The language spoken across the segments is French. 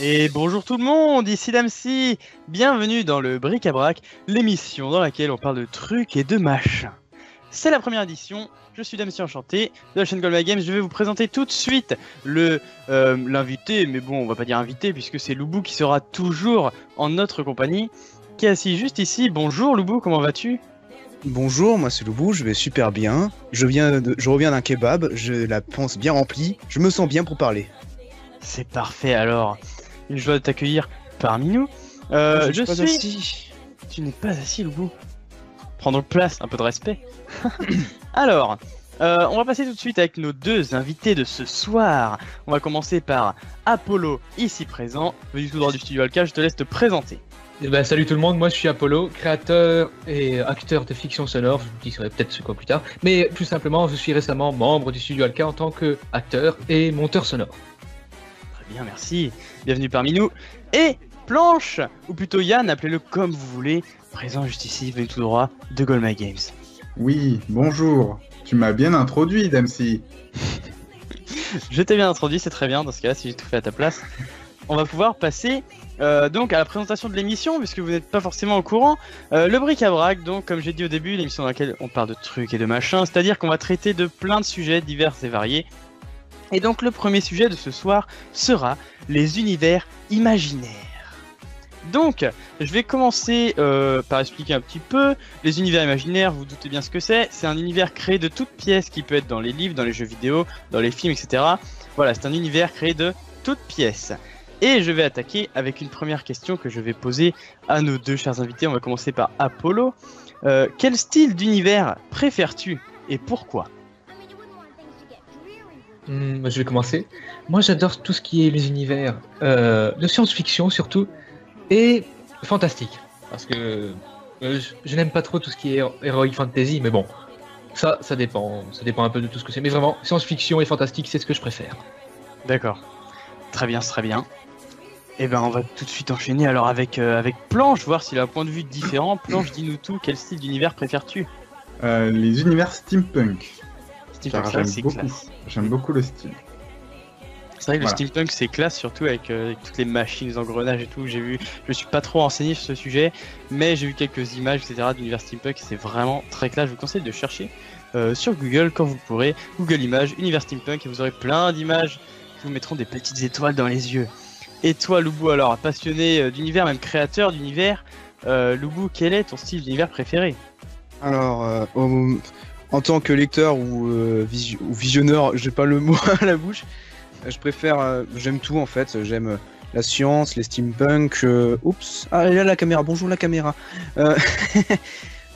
Et bonjour tout le monde, ici Damsi. Bienvenue dans le Bric-à-Brac, l'émission dans laquelle on parle de trucs et de machins. C'est la première édition, je suis Damsi Enchanté de la chaîne Gold My Games. Je vais vous présenter tout de suite l'invité, mais bon, on va pas dire invité puisque c'est Loubou qui sera toujours en notre compagnie, qui est assis juste ici. Bonjour Loubou, comment vas-tu ? Bonjour, moi c'est Loubou, je vais super bien. Je reviens d'un kebab, j'ai la panse bien remplie, je me sens bien pour parler. C'est parfait alors. Une joie de t'accueillir parmi nous. Je je suis pas suis... assis. Tu n'es pas assis, Loubou. Prends donc place, un peu de respect. Alors, on va passer tout de suite avec nos deux invités de ce soir. On va commencer par Apollo, ici présent, venu tout droit du studio Alka. Je te laisse te présenter. Salut tout le monde, moi je suis Apollo, créateur et acteur de fiction sonore, je vous dirai peut-être ce quoi plus tard, mais plus simplement je suis récemment membre du studio Alka en tant qu'acteur et monteur sonore. Très bien, merci. Bienvenue parmi nous. Et Planche, ou plutôt Yann, appelez-le comme vous voulez, présent juste ici, venu tout droit de Gold My Games. Oui, bonjour. Tu m'as bien introduit, Damsi. Je t'ai bien introduit, c'est très bien, dans ce cas-là, si j'ai tout fait à ta place. On va pouvoir passer donc à la présentation de l'émission, puisque vous n'êtes pas forcément au courant. Le bric-à-brac, donc comme j'ai dit au début, l'émission dans laquelle on parle de trucs et de machins, c'est-à-dire qu'on va traiter de plein de sujets divers et variés. Et donc le premier sujet de ce soir sera les univers imaginaires. Donc, je vais commencer par expliquer un petit peu. Les univers imaginaires, vous doutez bien ce que c'est. C'est un univers créé de toutes pièces qui peut être dans les livres, dans les jeux vidéo, dans les films, etc. Voilà, c'est un univers créé de toutes pièces. Et je vais attaquer avec une première question que je vais poser à nos deux chers invités. On va commencer par Apollo. Quel style d'univers préfères-tu et pourquoi ? Je vais commencer. Moi j'adore tout ce qui est les univers de science-fiction surtout et fantastique. Parce que je n'aime pas trop tout ce qui est heroic fantasy, mais bon, ça dépend un peu de tout ce que c'est. Mais vraiment, science-fiction et fantastique, c'est ce que je préfère. D'accord. Très bien, c'est très bien. Et ben on va tout de suite enchaîner alors avec Planche, voir s'il a un point de vue différent. Planche, dis-nous tout, quel style d'univers préfères-tu ? Les univers steampunk. Steampunk, Car c'est vrai que c'est j'aime beaucoup. classe. J'aime beaucoup le style. C'est vrai que Voilà. le steampunk c'est classe, surtout avec toutes les machines, les engrenages et tout. Je suis pas trop renseigné sur ce sujet, mais j'ai vu quelques images, etc. d'univers steampunk et c'est vraiment très classe. Je vous conseille de chercher sur Google quand vous pourrez. Google Images, univers steampunk, et vous aurez plein d'images qui vous mettront des petites étoiles dans les yeux. Et toi, Loubou, alors passionné d'univers, même créateur d'univers, Loubou, quel est ton style d'univers préféré ? Alors, en tant que lecteur ou visionneur, j'ai pas le mot à la bouche, je préfère, j'aime tout en fait, j'aime la science, les steampunk, oups, ah là la caméra, bonjour la caméra.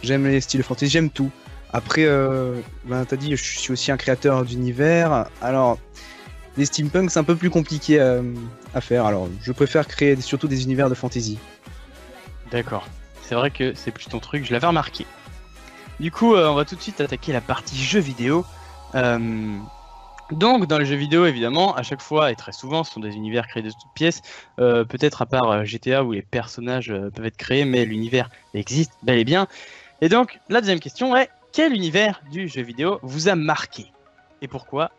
J'aime les styles fantasy, j'aime tout. Après, t'as dit, je suis aussi un créateur d'univers, alors... Les steampunk, c'est un peu plus compliqué à faire, alors je préfère créer surtout des univers de fantasy. D'accord. C'est vrai que c'est plus ton truc, je l'avais remarqué. Du coup, on va tout de suite attaquer la partie jeux vidéo. Donc, dans les jeux vidéo, évidemment, à chaque fois et très souvent, ce sont des univers créés de toutes pièces. Peut-être à part GTA où les personnages peuvent être créés, mais l'univers existe bel et bien. Et donc, la deuxième question est, quel univers du jeu vidéo vous a marqué ? Et pourquoi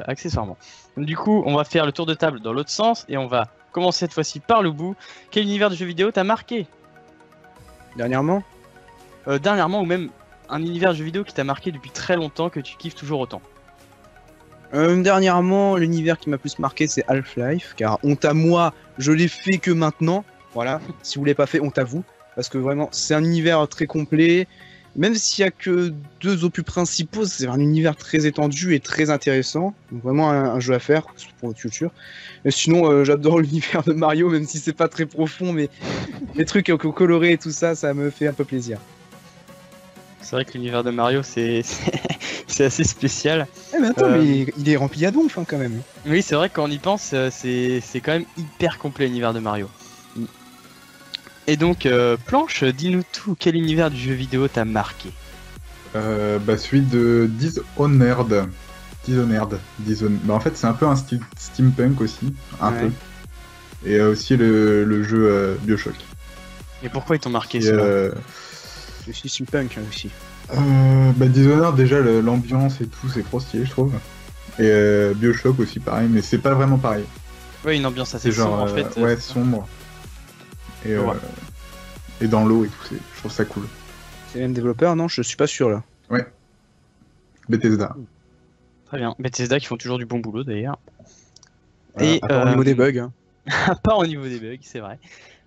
accessoirement. Donc, du coup, on va faire le tour de table dans l'autre sens et on va commencer cette fois-ci par le bout. Quel univers de jeu vidéo t'a marqué ? Dernièrement, Dernièrement, ou même un univers de jeu vidéo qui t'a marqué depuis très longtemps, que tu kiffes toujours autant. dernièrement, l'univers qui m'a plus marqué, c'est Half-Life, car honte à moi, je l'ai fait que maintenant. Voilà, si vous l'avez pas fait, honte à vous, parce que vraiment, c'est un univers très complet. Même s'il y a que deux opus principaux, c'est un univers très étendu et très intéressant. Donc vraiment un jeu à faire pour votre futur. Et sinon, j'adore l'univers de Mario, même si c'est pas très profond, mais les trucs colorés et tout ça, ça me fait un peu plaisir. C'est vrai que l'univers de Mario, c'est assez spécial. Eh mais attends, mais il est rempli à donf quand même. Oui, c'est vrai que quand on y pense, c'est quand même hyper complet l'univers de Mario. Et donc, Planche, dis-nous tout, quel univers du jeu vidéo t'a marqué ? Celui de Dishonored. En fait, c'est un peu un style steampunk aussi, un Ouais. peu. Et aussi le jeu BioShock. Et pourquoi ils t'ont marqué Et, cela ? Je suis steampunk aussi. Dishonored, déjà, l'ambiance et tout, c'est trop stylé, je trouve. Et BioShock aussi, pareil, mais c'est pas vraiment pareil. Ouais, une ambiance assez C'est genre, sombre en fait. ouais, c'est ça. sombre. Et, Ouais. et dans l'eau et tout, je trouve ça cool. C'est le même développeur, non? Je suis pas sûr là. Bethesda. Très bien. Bethesda qui font toujours du bon boulot d'ailleurs. Et à part au niveau des bugs. Hein. À part au niveau des bugs, c'est vrai.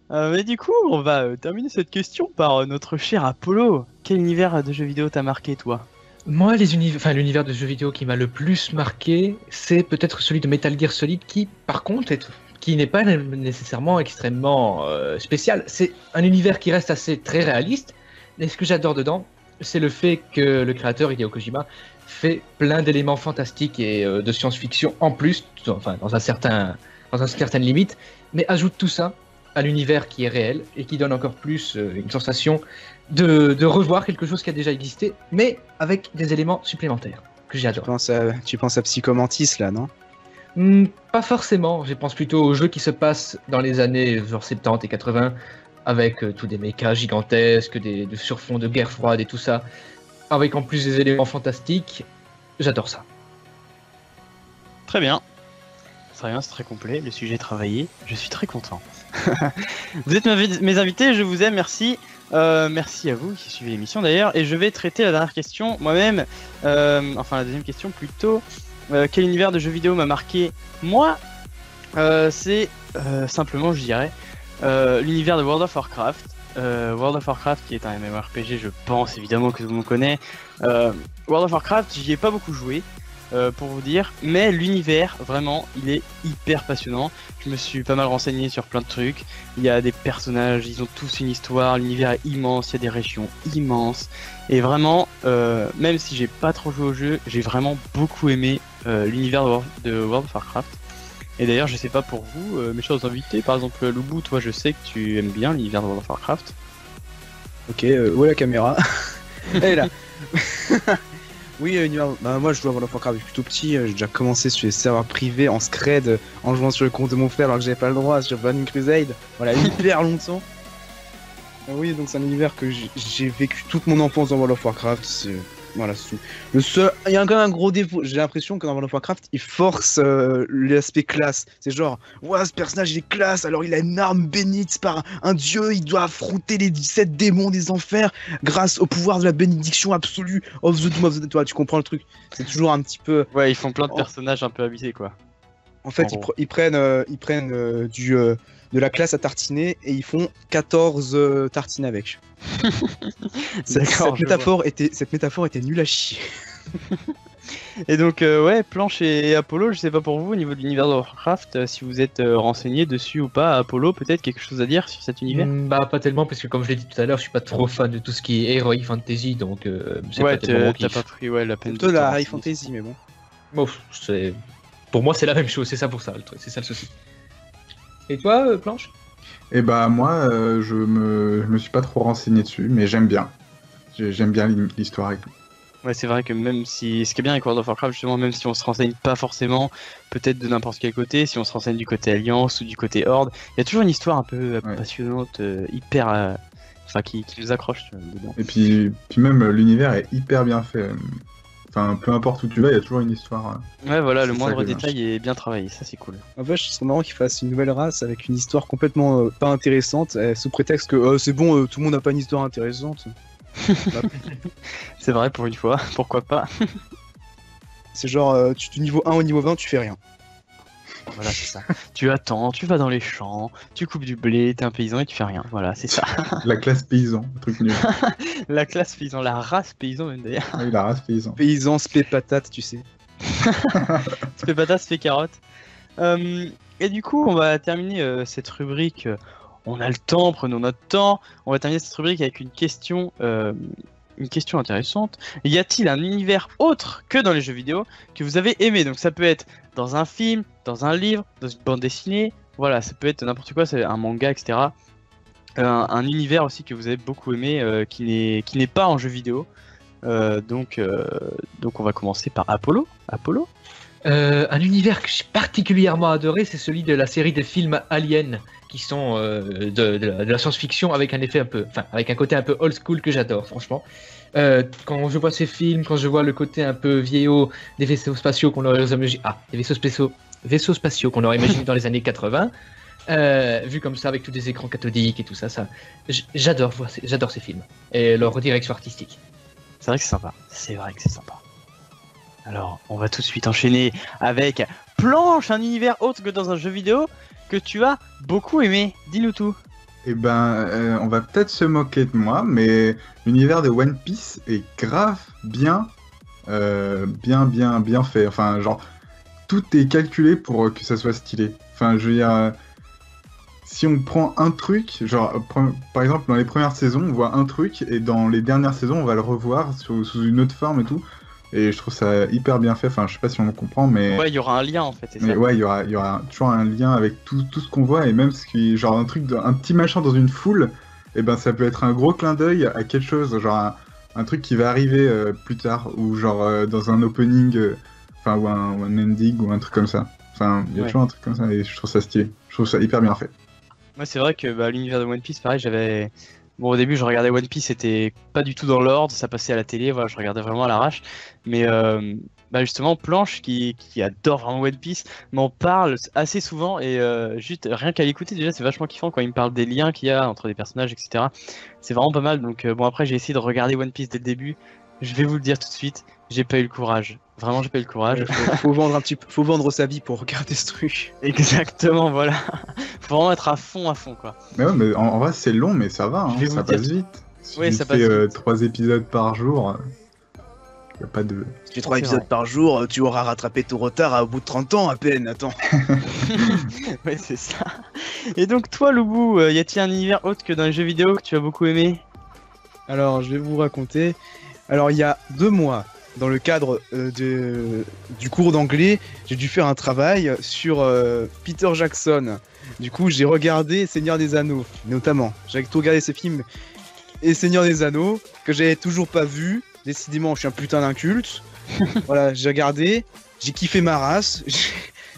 Mais du coup, on va terminer cette question par notre cher Apollo. Quel univers de jeux vidéo t'a marqué, toi? Moi, l'univers de jeux vidéo qui m'a le plus marqué, c'est peut-être celui de Metal Gear Solid, qui, par contre, qui n'est pas nécessairement extrêmement spécial. C'est un univers qui reste assez très réaliste. Et ce que j'adore dedans, c'est le fait que le créateur Hideo Kojima fait plein d'éléments fantastiques et de science-fiction en plus, enfin dans une certaine limite, mais ajoute tout ça à l'univers qui est réel et qui donne encore plus une sensation de revoir quelque chose qui a déjà existé, mais avec des éléments supplémentaires que j'adore. Tu penses à Psychomantis là, non? Pas forcément, je pense plutôt aux jeux qui se passent dans les années genre 70 et 80, avec tous des mechas gigantesques, de surfonds de guerre froide et tout ça, avec en plus des éléments fantastiques. J'adore ça. Très bien. Très bien, c'est très complet. Le sujet est travaillé. Je suis très content. Vous êtes mes invités, je vous aime, merci. Merci à vous qui suivez l'émission d'ailleurs. Et je vais traiter la dernière question moi-même. Enfin, la deuxième question plutôt. Quel univers de jeux vidéo m'a marqué? Moi, c'est simplement, je dirais, l'univers de World of Warcraft. World of Warcraft qui est un MMORPG, je pense évidemment que tout le monde connaît. World of Warcraft, j'y ai pas beaucoup joué. Pour vous dire, mais l'univers vraiment il est hyper passionnant. Je me suis pas mal renseigné sur plein de trucs. Il y a des personnages, ils ont tous une histoire, l'univers est immense, il y a des régions immenses et vraiment même si j'ai pas trop joué au jeu, j'ai vraiment beaucoup aimé l'univers de World of Warcraft. Et d'ailleurs je sais pas pour vous mes chers invités, par exemple Loubou, toi je sais que tu aimes bien l'univers de World of Warcraft. Ok, où est la caméra? Elle est là. Oui, moi je joue à World of Warcraft depuis tout petit, j'ai déjà commencé sur les serveurs privés en scred en jouant sur le compte de mon frère alors que j'avais pas le droit sur Burning Crusade, voilà, hyper longtemps. Oui, donc c'est un univers que j'ai vécu toute mon enfance dans World of Warcraft, voilà, c'est tout. Le seul, il y a quand même un gros défaut, j'ai l'impression que dans World of Warcraft, il force l'aspect classe. C'est genre, ouais, ce personnage il est classe, alors il a une arme bénite par un dieu, il doit affronter les 17 démons des enfers grâce au pouvoir de la bénédiction absolue of the Doom of the Dead. Toi, tu comprends le truc? C'est toujours un petit peu. Ouais, ils font plein de personnages un peu abusés quoi. En fait, ils prennent de la classe à tartiner et ils font 14 tartines avec. Cette métaphore était nulle à chier. Et donc, ouais, Planche et Apollo, je sais pas pour vous, au niveau de l'univers de Warcraft, si vous êtes renseigné dessus ou pas, Apollo, peut-être quelque chose à dire sur cet univers? Bah, pas tellement, parce que comme je l'ai dit tout à l'heure, je suis pas trop fan de tout ce qui est Heroic Fantasy, donc c'est ouais, pas tellement mon t'as kiff. pas pris la peine Plutôt de la te High renseigner. Fantasy, mais bon. Bon, pour moi, c'est la même chose, c'est ça pour ça, le truc, c'est ça le souci. Et toi, Planche? Et bah moi, je me suis pas trop renseigné dessus, mais j'aime bien. J'aime bien l'histoire et tout. Ouais, c'est vrai que même si. Ce qui est bien avec World of Warcraft, justement, même si on se renseigne pas forcément, peut-être de n'importe quel côté, si on se renseigne du côté Alliance ou du côté Horde, il y a toujours une histoire un peu passionnante, hyper. Enfin, qui nous accroche dedans. Et puis même l'univers est hyper bien fait. Enfin, peu importe où tu vas, il y a toujours une histoire. Ouais, voilà, le C'est moindre ça que détail est bien travaillé, ça c'est cool. En fait, je serais marrant qu'ils fassent une nouvelle race avec une histoire complètement pas intéressante, sous prétexte que c'est bon, tout le monde n'a pas une histoire intéressante. C'est vrai pour une fois, pourquoi pas. C'est genre, du niveau 1 au niveau 20, tu fais rien. Voilà, c'est ça. Tu attends, tu vas dans les champs, tu coupes du blé, t'es un paysan et tu fais rien. Voilà, c'est ça. La classe paysan, un truc nul. La classe paysan, la race paysan même d'ailleurs. Oui, la race paysan. Paysan, spé patate, tu sais. Se fait patate, se fait carotte. Et du coup, on va terminer cette rubrique. On a le temps, prenons notre temps. On va terminer cette rubrique avec une question intéressante. Y a-t-il un univers autre que dans les jeux vidéo que vous avez aimé? Donc ça peut être dans un film, dans un livre, dans une bande dessinée. Voilà, ça peut être n'importe quoi, c'est un manga, etc. Un univers aussi que vous avez beaucoup aimé qui n'est pas en jeu vidéo. Donc on va commencer par Apollo. Apollo? Un univers que j'ai particulièrement adoré, c'est celui de la série des films Alien, qui sont de la science-fiction avec un effet avec un côté un peu old school que j'adore, franchement. Quand je vois ces films, quand je vois le côté un peu vieillot des vaisseaux spatiaux qu'on leur a des vaisseaux spatiaux vaisseaux spatiaux qu'on aurait imaginé dans les années 80, vu comme ça avec tous des écrans cathodiques et tout ça, j'adore ces films et leur direction artistique. C'est vrai que c'est sympa. C'est vrai que c'est sympa. Alors, on va tout de suite enchaîner avec Planche, un univers autre que dans un jeu vidéo que tu as beaucoup aimé. Dis-nous tout. Eh ben, on va peut-être se moquer de moi, mais l'univers de One Piece est grave bien fait. Enfin, genre, tout est calculé pour que ça soit stylé. Enfin, je veux dire, si on prend un truc, genre, par exemple, dans les premières saisons, on voit un truc, et dans les dernières saisons, on va le revoir sous une autre forme et tout. Et je trouve ça hyper bien fait. Enfin, je sais pas si on me comprend, mais Ouais, il y aura un lien en fait. C'est mais ça. ouais, il y aura toujours un lien avec tout ce qu'on voit, et même ce qui, genre un petit machin dans une foule, et ben ça peut être un gros clin d'œil à quelque chose, genre un truc qui va arriver plus tard, ou genre dans un opening, enfin ou un ending ou un truc comme ça. Enfin, il y a Ouais. toujours un truc comme ça, et je trouve ça stylé. Je trouve ça hyper bien fait. Moi, c'est vrai que l'univers de One Piece, pareil, j'avais. Bon, au début, je regardais One Piece, c'était pas du tout dans l'ordre, ça passait à la télé, voilà, je regardais vraiment à l'arrache. Mais justement, Planche, qui adore vraiment One Piece, m'en parle assez souvent et juste rien qu'à l'écouter, déjà, c'est vachement kiffant quand il me parle des liens qu'il y a entre des personnages, etc. C'est vraiment pas mal. Donc, bon, après, j'ai essayé de regarder One Piece dès le début. Je vais vous le dire tout de suite, j'ai pas eu le courage. Vraiment, j'ai pas eu le courage. Faut vendre un petit peu, faut vendre sa vie pour regarder ce truc. Exactement, voilà. Faut vraiment être à fond, quoi. Mais ouais, mais en vrai c'est long, mais ça va, hein, Je vais vous ça le dire. passe vite. Si Ouais, tu ça fais passe vite. 3 épisodes par jour, y a pas de... Si tu fais 3 C'est épisodes vrai. par jour, tu auras rattrapé ton retard au bout de 30 ans à peine. Attends. Ouais, c'est ça. Et donc, toi, Loubou, y a-t-il un univers autre que dans les jeux vidéo que tu as beaucoup aimé? Alors, je vais vous raconter. Alors, il y a 2 mois, dans le cadre du cours d'anglais, j'ai dû faire un travail sur Peter Jackson. Du coup, j'ai regardé Seigneur des Anneaux, notamment. J'ai tout regardé ces films et Seigneur des Anneaux, que j'avais toujours pas vu. Décidément, je suis un putain d'inculte. Voilà, j'ai regardé, j'ai kiffé ma race.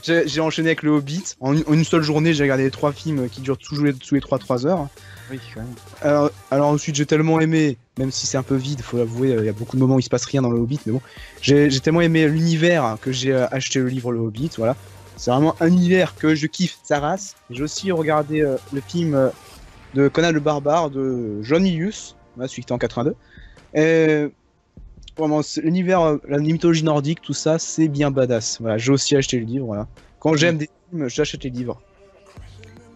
J'ai enchaîné avec le Hobbit. En une seule journée, j'ai regardé les 3 films qui durent tous les 3 heures. Oui, quand même. Alors ensuite j'ai tellement aimé, même si c'est un peu vide, faut l'avouer, il y a beaucoup de moments où il se passe rien dans le Hobbit, mais bon, j'ai tellement aimé l'univers que j'ai acheté le livre Le Hobbit, voilà. C'est vraiment un univers que je kiffe sa race. J'ai aussi regardé le film de Conan le Barbare de John Milius, voilà, celui qui était en 82. Et vraiment, l'univers, la mythologie nordique, tout ça, c'est bien badass. Voilà, j'ai aussi acheté le livre, voilà. Quand j'aime des films, j'achète les livres.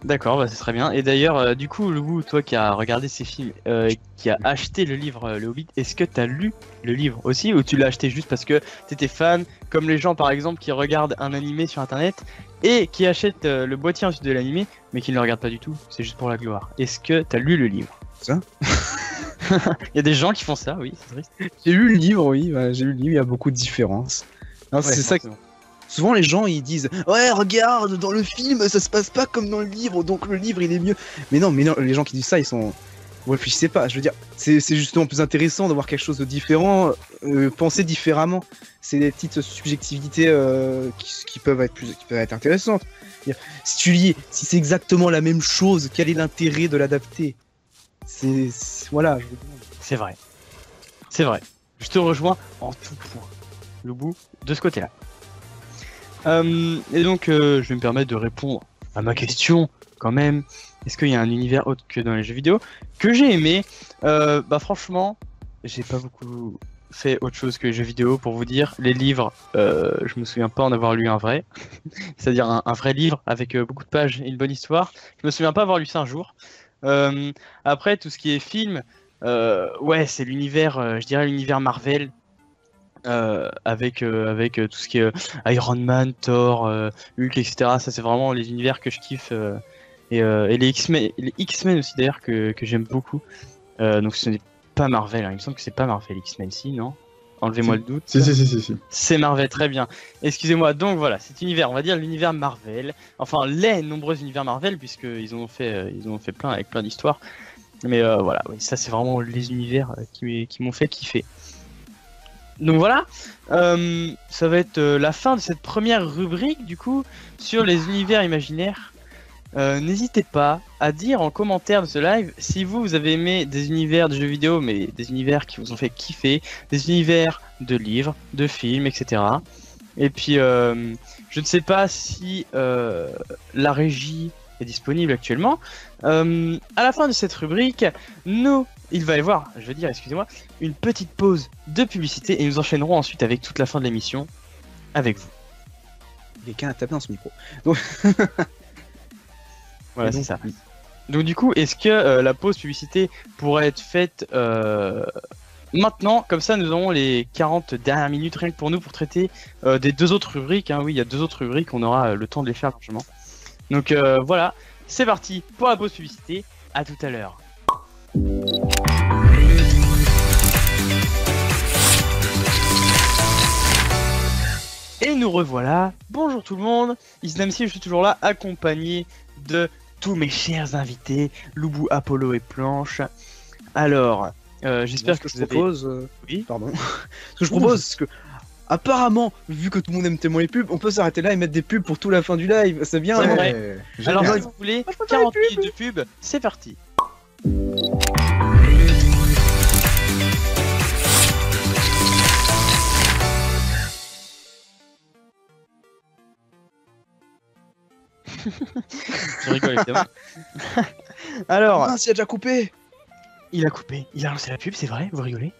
D'accord, bah, c'est très bien. Et d'ailleurs, du coup, Loubou, toi qui as regardé ces films et qui a acheté le livre Le Hobbit, est-ce que tu as lu le livre aussi ou tu l'as acheté juste parce que t'étais fan, comme les gens par exemple qui regardent un animé sur internet et qui achètent le boîtier ensuite de l'animé mais qui ne le regardent pas du tout, c'est juste pour la gloire. Est-ce que tu as lu le livre? Ça Il y a des gens qui font ça, oui, c'est triste. J'ai lu le livre, oui, voilà, j'ai lu le livre, il y a beaucoup de différences. Non, c'est ça. Souvent les gens ils disent ouais regarde dans le film ça se passe pas comme dans le livre donc le livre il est mieux. Mais non les gens qui disent ça ils sont, vous réfléchissez pas, je veux dire c'est justement plus intéressant d'avoir quelque chose de différent, penser différemment. C'est des petites subjectivités qui peuvent être intéressantes. Si tu lis, si c'est exactement la même chose, quel est l'intérêt de l'adapter? Voilà, je vous demande. C'est vrai. C'est vrai. Je te rejoins en tout point. Loubou, de ce côté-là. Et donc, je vais me permettre de répondre à ma question, quand même. Est-ce qu'il y a un univers autre que dans les jeux vidéo que j'ai aimé? Bah franchement, j'ai pas beaucoup fait autre chose que les jeux vidéo pour vous dire. Les livres, je me souviens pas en avoir lu un vrai. C'est-à-dire un vrai livre avec beaucoup de pages et une bonne histoire. Je me souviens pas avoir lu ça un jour. Après, tout ce qui est film, ouais, c'est l'univers, je dirais l'univers Marvel. Avec tout ce qui est Iron Man, Thor, Hulk, etc. Ça c'est vraiment les univers que je kiffe et les X-Men aussi d'ailleurs que j'aime beaucoup. Donc ce n'est pas Marvel, hein. Il me semble que c'est pas Marvel X-Men, si non? Enlevez-moi le doute. Si. C'est Marvel, très bien. Excusez-moi. Donc voilà, cet univers, on va dire l'univers Marvel. Enfin les nombreux univers Marvel puisqu'ils en ont fait plein avec plein d'histoires. Mais voilà, oui, ça c'est vraiment les univers qui m'ont fait kiffer. Donc voilà, ça va être la fin de cette première rubrique du coup sur les univers imaginaires. N'hésitez pas à dire en commentaire de ce live si vous avez aimé des univers de jeux vidéo, mais des univers qui vous ont fait kiffer, des univers de livres, de films, etc. Et puis, je ne sais pas si la régie est disponible actuellement. À la fin de cette rubrique, il va y avoir, je veux dire, excusez-moi, une petite pause de publicité et nous enchaînerons ensuite avec toute la fin de l'émission avec vous. Quelqu'un a tapé dans ce micro. Donc... Voilà, donc, c'est ça. Donc du coup, est-ce que la pause publicité pourrait être faite maintenant? Comme ça, nous aurons les 40 dernières minutes rien que pour nous pour traiter des 2 autres rubriques. Hein. Oui, il y a 2 autres rubriques, on aura le temps de les faire largement. Donc voilà, c'est parti pour la pause publicité. À tout à l'heure. Et nous revoilà. Bonjour tout le monde. Isnamsi, je suis toujours là, accompagné de tous mes chers invités, Loubou, Apollo et Planche. Alors, j'espère que je propose. Oui. Pardon. Ce que je propose, c'est que apparemment, vu que tout le monde aime tellement les pubs, on peut s'arrêter là et mettre des pubs pour toute la fin du live. C'est bien. C'est hein. vrai. Alors, si vous voulez, 40 minutes de pub, c'est parti. Je rigole évidemment. Alors, Ah, il a déjà coupé. il a coupé, il a lancé la pub, c'est vrai, vous rigolez?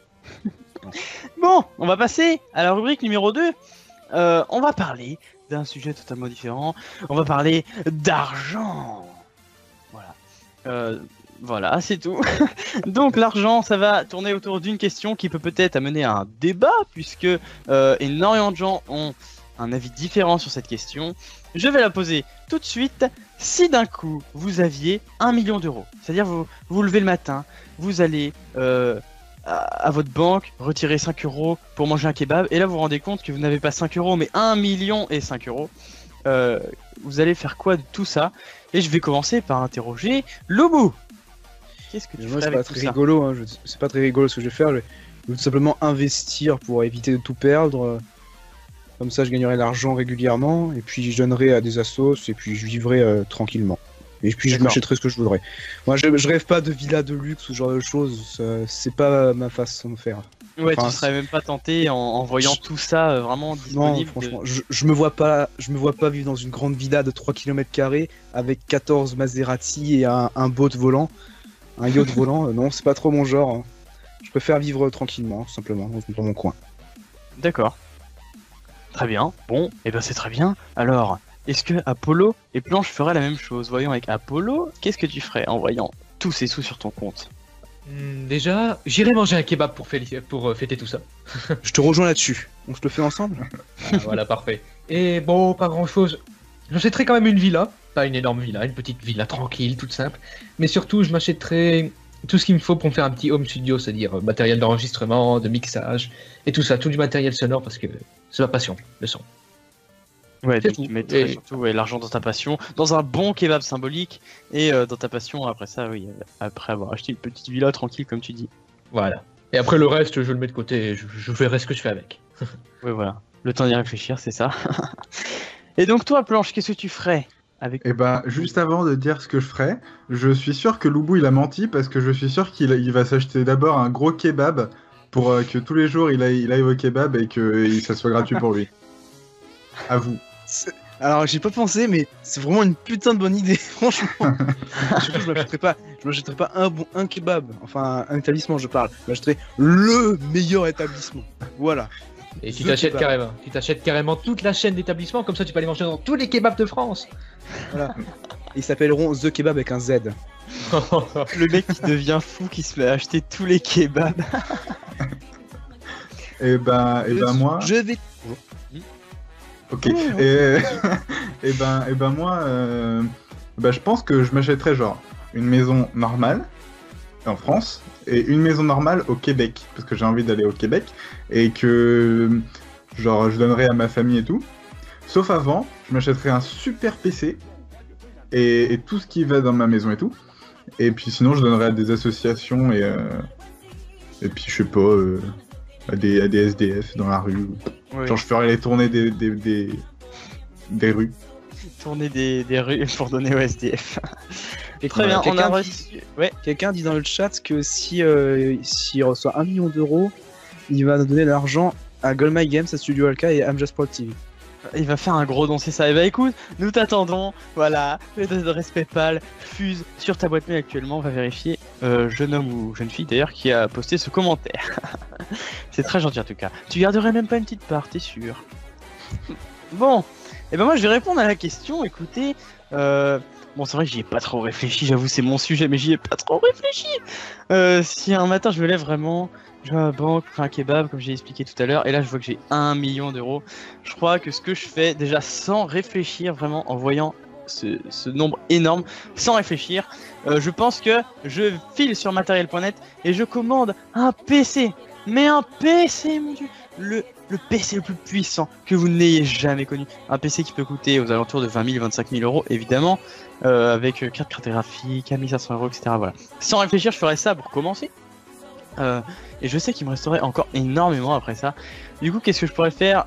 Bon, on va passer à la rubrique numéro 2. On va parler d'un sujet totalement différent. On va parler d'argent. Voilà. Voilà, c'est tout. Donc l'argent, ça va tourner autour d'une question qui peut peut-être amener à un débat, puisque énormément de gens ont un avis différent sur cette question. Je vais la poser tout de suite. Si d'un coup vous aviez 1 million d'euros, c'est-à-dire vous levez le matin, vous allez à votre banque retirer 5 euros pour manger un kebab, et là vous vous rendez compte que vous n'avez pas 5 euros mais 1 million et 5 euros, vous allez faire quoi de tout ça? Et je vais commencer par interroger Loubou. Qu'est-ce que tu Moi, ferais c'est pas avec tout très ça? rigolo. Hein. C'est pas très rigolo ce que je vais faire. Je vais tout simplement investir pour éviter de tout perdre. Comme ça, je gagnerai l'argent régulièrement, et puis je donnerai à des assos, et puis je vivrai tranquillement. Et puis je D'accord. m'achèterai ce que je voudrais. Moi, je rêve pas de villa de luxe ou ce genre de choses. C'est pas ma façon de faire. Ouais, Enfin, tu serais même pas tenté en voyant tout ça vraiment Non, disponible. franchement, je me vois pas vivre dans une grande villa de 3 km² avec 14 Maserati et un boat volant, un yacht volant. Non, c'est pas trop mon genre. Hein. Je préfère vivre tranquillement, tout simplement, dans mon coin. D'accord. Très bien. Bon, et ben c'est très bien. Alors, est-ce que Apollo et Planche feraient la même chose? Voyons avec Apollo, qu'est-ce que tu ferais en voyant tous ces sous sur ton compte? Déjà, j'irai manger un kebab pour fêter tout ça. Je te rejoins là-dessus. On se le fait ensemble? Ah, voilà, parfait. Et bon, pas grand chose. J'achèterai quand même une villa. Pas une énorme villa, une petite villa tranquille, toute simple. Mais surtout, je m'achèterai tout ce qu'il me faut pour me faire un petit home studio, c'est-à-dire matériel d'enregistrement, de mixage, et tout ça, tout du matériel sonore, parce que c'est ma passion, le son. Ouais, C'est donc tout. tu mettrais Et- surtout l'argent dans ta passion, dans un bon kebab symbolique, et dans ta passion après ça, oui, après avoir acheté une petite villa tranquille comme tu dis. Voilà. Et après le reste, je le mets de côté, et je verrai ce que je fais avec. Oui, voilà. Le temps d'y réfléchir, c'est ça. Et donc toi, Planche, qu'est-ce que tu ferais avec... Et bah, juste avant de dire ce que je ferais, je suis sûr que Loubou il a menti parce que je suis sûr qu'il va s'acheter d'abord un gros kebab pour que tous les jours il aille au kebab et que ça soit gratuit pour lui. À vous. Alors, j'y ai pas pensé, mais c'est vraiment une putain de bonne idée, franchement. Surtout, je m'achèterais pas un kebab, enfin un établissement, je parle. Je m'achèterais le meilleur établissement. Voilà. Et tu The t'achètes kebab. carrément. Tu t'achètes carrément toute la chaîne d'établissements, comme ça tu peux aller manger dans tous les kebabs de France. Ils s'appelleront The Kebab avec un Z. Le mec qui devient fou, qui se met à acheter tous les kebabs. Et ben moi. Je vais. Ok. Et ben moi, je pense que je m'achèterais genre une maison normale en France et une maison normale au Québec parce que j'ai envie d'aller au Québec et que genre je donnerais à ma famille et tout. Sauf avant, je m'achèterais un super PC et tout ce qui va dans ma maison et tout. Et puis sinon, je donnerais à des associations et puis je sais pas à des SDF dans la rue. Ouais. Genre je ferais les tournées des rues. Tourner des rues pour donner au SDF. Très bien, on Quelqu'un a dit- reçu... Ouais. Quelqu'un dit dans le chat que s'il reçoit 1 million d'euros, il va donner l'argent à Gold My Games, à Studio Alka et I'm Just Proud TV. Il va faire un gros don, c'est ça. Et bah écoute, nous t'attendons. Voilà, l'adresse PayPal fuse sur ta boîte mail actuellement. On va vérifier, jeune homme ou jeune fille d'ailleurs, qui a posté ce commentaire. C'est très gentil en tout cas. Tu garderais même pas une petite part, t'es sûr? Bon, et ben moi je vais répondre à la question. Écoutez, bon c'est vrai que j'y ai pas trop réfléchi, j'avoue c'est mon sujet, mais j'y ai pas trop réfléchi. Si un matin je me lève vraiment, je vais à la banque, faire un kebab comme j'ai expliqué tout à l'heure, et là je vois que j'ai 1 million d'euros. Je crois que ce que je fais déjà sans réfléchir, vraiment en voyant ce nombre énorme, sans réfléchir, je pense que je file sur matériel.net et je commande un PC. Mais un PC, mon dieu, le PC le plus puissant que vous n'ayez jamais connu. Un PC qui peut coûter aux alentours de 20 000, 25 000 euros, évidemment, avec carte graphique, à 1500 euros, etc. Voilà. Sans réfléchir, je ferais ça pour commencer. Et je sais qu'il me resterait encore énormément après ça. Du coup, qu'est-ce que je pourrais faire?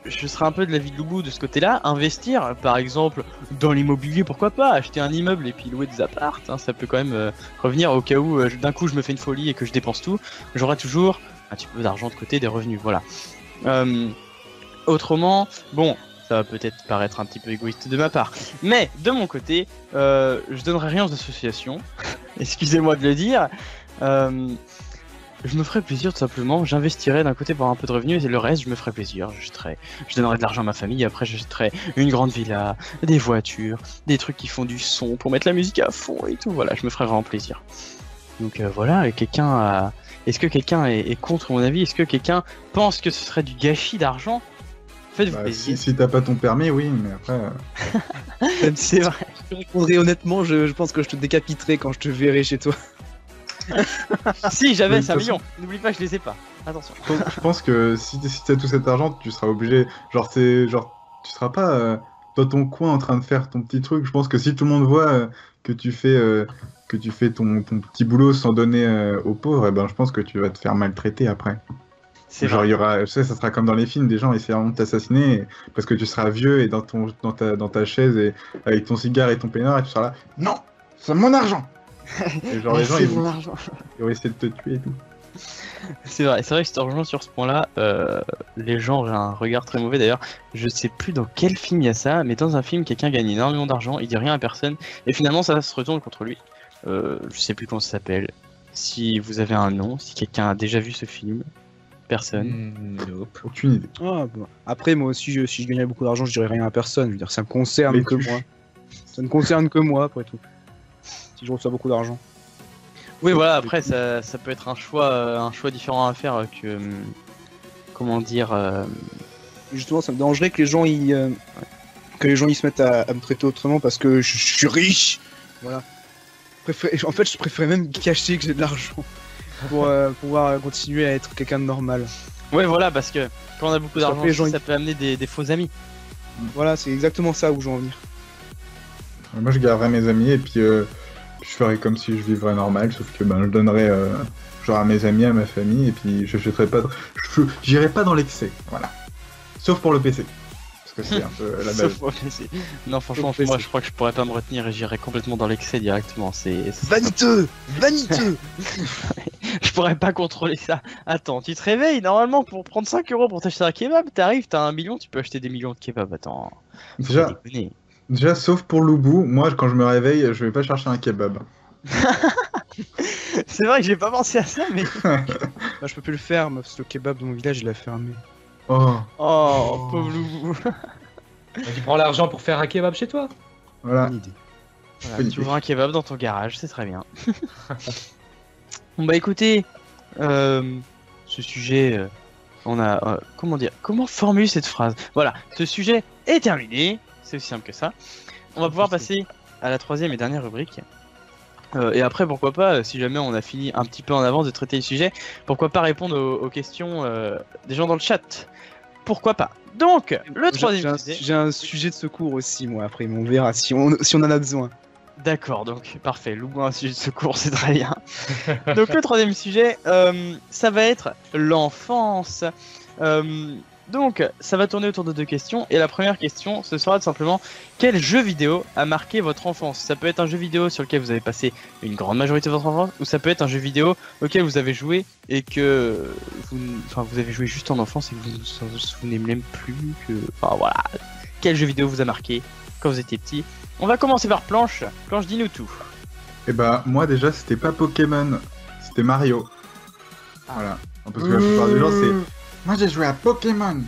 Je serais un peu de l'avis de Loubou de ce côté-là. Investir, par exemple, dans l'immobilier, pourquoi pas? Acheter un immeuble et puis louer des apparts, hein, ça peut quand même revenir au cas où d'un coup je me fais une folie et que je dépense tout. J'aurai toujours un petit peu d'argent de côté, des revenus, voilà. Autrement, bon, ça va peut-être paraître un petit peu égoïste de ma part, mais de mon côté, je donnerai rien aux associations. Excusez-moi de le dire. Je me ferais plaisir tout simplement, j'investirais d'un côté pour avoir un peu de revenus et le reste je me ferais plaisir, je donnerais de l'argent à ma famille, après j'achèterais une grande villa, des voitures, des trucs qui font du son pour mettre la musique à fond et tout, voilà, je me ferais vraiment plaisir. Donc voilà, est-ce que quelqu'un est contre mon avis? Est-ce que quelqu'un pense que ce serait du gâchis d'argent? Faites-vous plaisir. Si t'as pas ton permis, oui, mais après... C'est vrai. Je répondrai honnêtement, je pense que je te décapiterai quand je te verrai chez toi. Si j'avais Mais 5 de toute millions, n'oublie pas que je les ai pas. Attention. Je pense que si t'as tout cet argent, tu seras obligé. Tu seras pas dans ton coin en train de faire ton petit truc. Je pense que si tout le monde voit que tu fais ton petit boulot sans donner aux pauvres, eh ben je pense que tu vas te faire maltraiter après. C'est Genre vrai. il y aura, ça sera comme dans les films, des gens essaieront de t'assassiner parce que tu seras vieux et dans ta chaise et avec ton cigare et ton peinard et tu seras là. Non, c'est mon argent. Et genre les gens C'est ils mon vont, argent. ils vont essayer de te tuer et tout. C'est vrai que je te rejoins sur ce point-là. Les gens ont un regard très mauvais d'ailleurs. Je sais plus dans quel film il y a ça, mais dans un film, quelqu'un gagne énormément d'argent, il dit rien à personne, et finalement ça se retourne contre lui. Je sais plus comment ça s'appelle. Si vous avez un nom, si quelqu'un a déjà vu ce film, personne. Nope. Aucune idée. Ah, bon. Après, moi aussi, si je gagnais beaucoup d'argent, je dirais rien à personne. Je veux dire, ça me concerne Mais que moi. Ça ne concerne que moi, après tout. Si je reçois beaucoup d'argent. Oui, voilà. Après, ça peut être un choix différent à faire que, comment dire. Justement, ça me dérangerait que les gens ils se mettent à me traiter autrement parce que je suis riche. Voilà. En fait, je préférais même cacher que j'ai de l'argent pour pouvoir continuer à être quelqu'un de normal. Ouais, voilà, parce que quand on a beaucoup Parce d'argent, qu'après, les gens, ça peut amener des faux amis. Voilà, c'est exactement ça où je veux en venir. Moi je garderai mes amis et puis je ferai comme si je vivrais normal, sauf que je donnerai genre à mes amis, à ma famille et puis je jetterai pas. J'irai pas dans l'excès, voilà. Sauf pour le PC. Parce que c'est un peu la base. Sauf pour le PC. Non, franchement, Sauf moi PC. je crois que je pourrais pas me retenir et j'irais complètement dans l'excès directement. Vaniteux. Je pourrais pas contrôler ça. Attends, tu te réveilles normalement pour prendre 5 euros pour t'acheter un kebab, t'arrives, t'as 1 million, tu peux acheter des millions de kebabs. Attends. faut pas déconner. Déjà, sauf pour Loubou, moi quand je me réveille, je vais pas chercher un kebab. C'est vrai que j'ai pas pensé à ça, mais. Bah, je peux plus le faire, parce que le kebab de mon village il a fermé. Oh, Oh, pauvre Loubou. Bah, tu prends l'argent pour faire un kebab chez toi. voilà. Bonne idée. Voilà, Bonne tu idée. ouvres un kebab dans ton garage, c'est très bien. Bon bah écoutez, ce sujet, on a, comment formuler cette phrase? Voilà, ce sujet est terminé, c'est aussi simple que ça. On va pouvoir passer à la troisième et dernière rubrique. Et après, pourquoi pas, si jamais on a fini un petit peu en avance de traiter le sujet, pourquoi pas répondre aux questions des gens dans le chat? Pourquoi pas? Donc, le troisième sujet... J'ai un sujet de secours aussi, moi, après, mais on verra si on en a besoin. D'accord, donc parfait, Loubou a un sujet de secours, c'est très bien. Donc le troisième sujet, ça va être l'enfance. Donc, ça va tourner autour de 2 questions. Et la première question, ce sera tout simplement quel jeu vidéo a marqué votre enfance? Ça peut être un jeu vidéo sur lequel vous avez passé une grande majorité de votre enfance, ou ça peut être un jeu vidéo auquel vous avez joué et que vous avez joué juste en enfance et que vous ne vous souvenez même plus que. Enfin voilà. Quel jeu vidéo vous a marqué quand vous étiez petit? On va commencer par Planche. Planche, dis-nous tout. Et bah, moi déjà, c'était pas Pokémon, c'était Mario. Voilà. Parce que la plupart des gens, c'est. Moi j'ai joué à Pokémon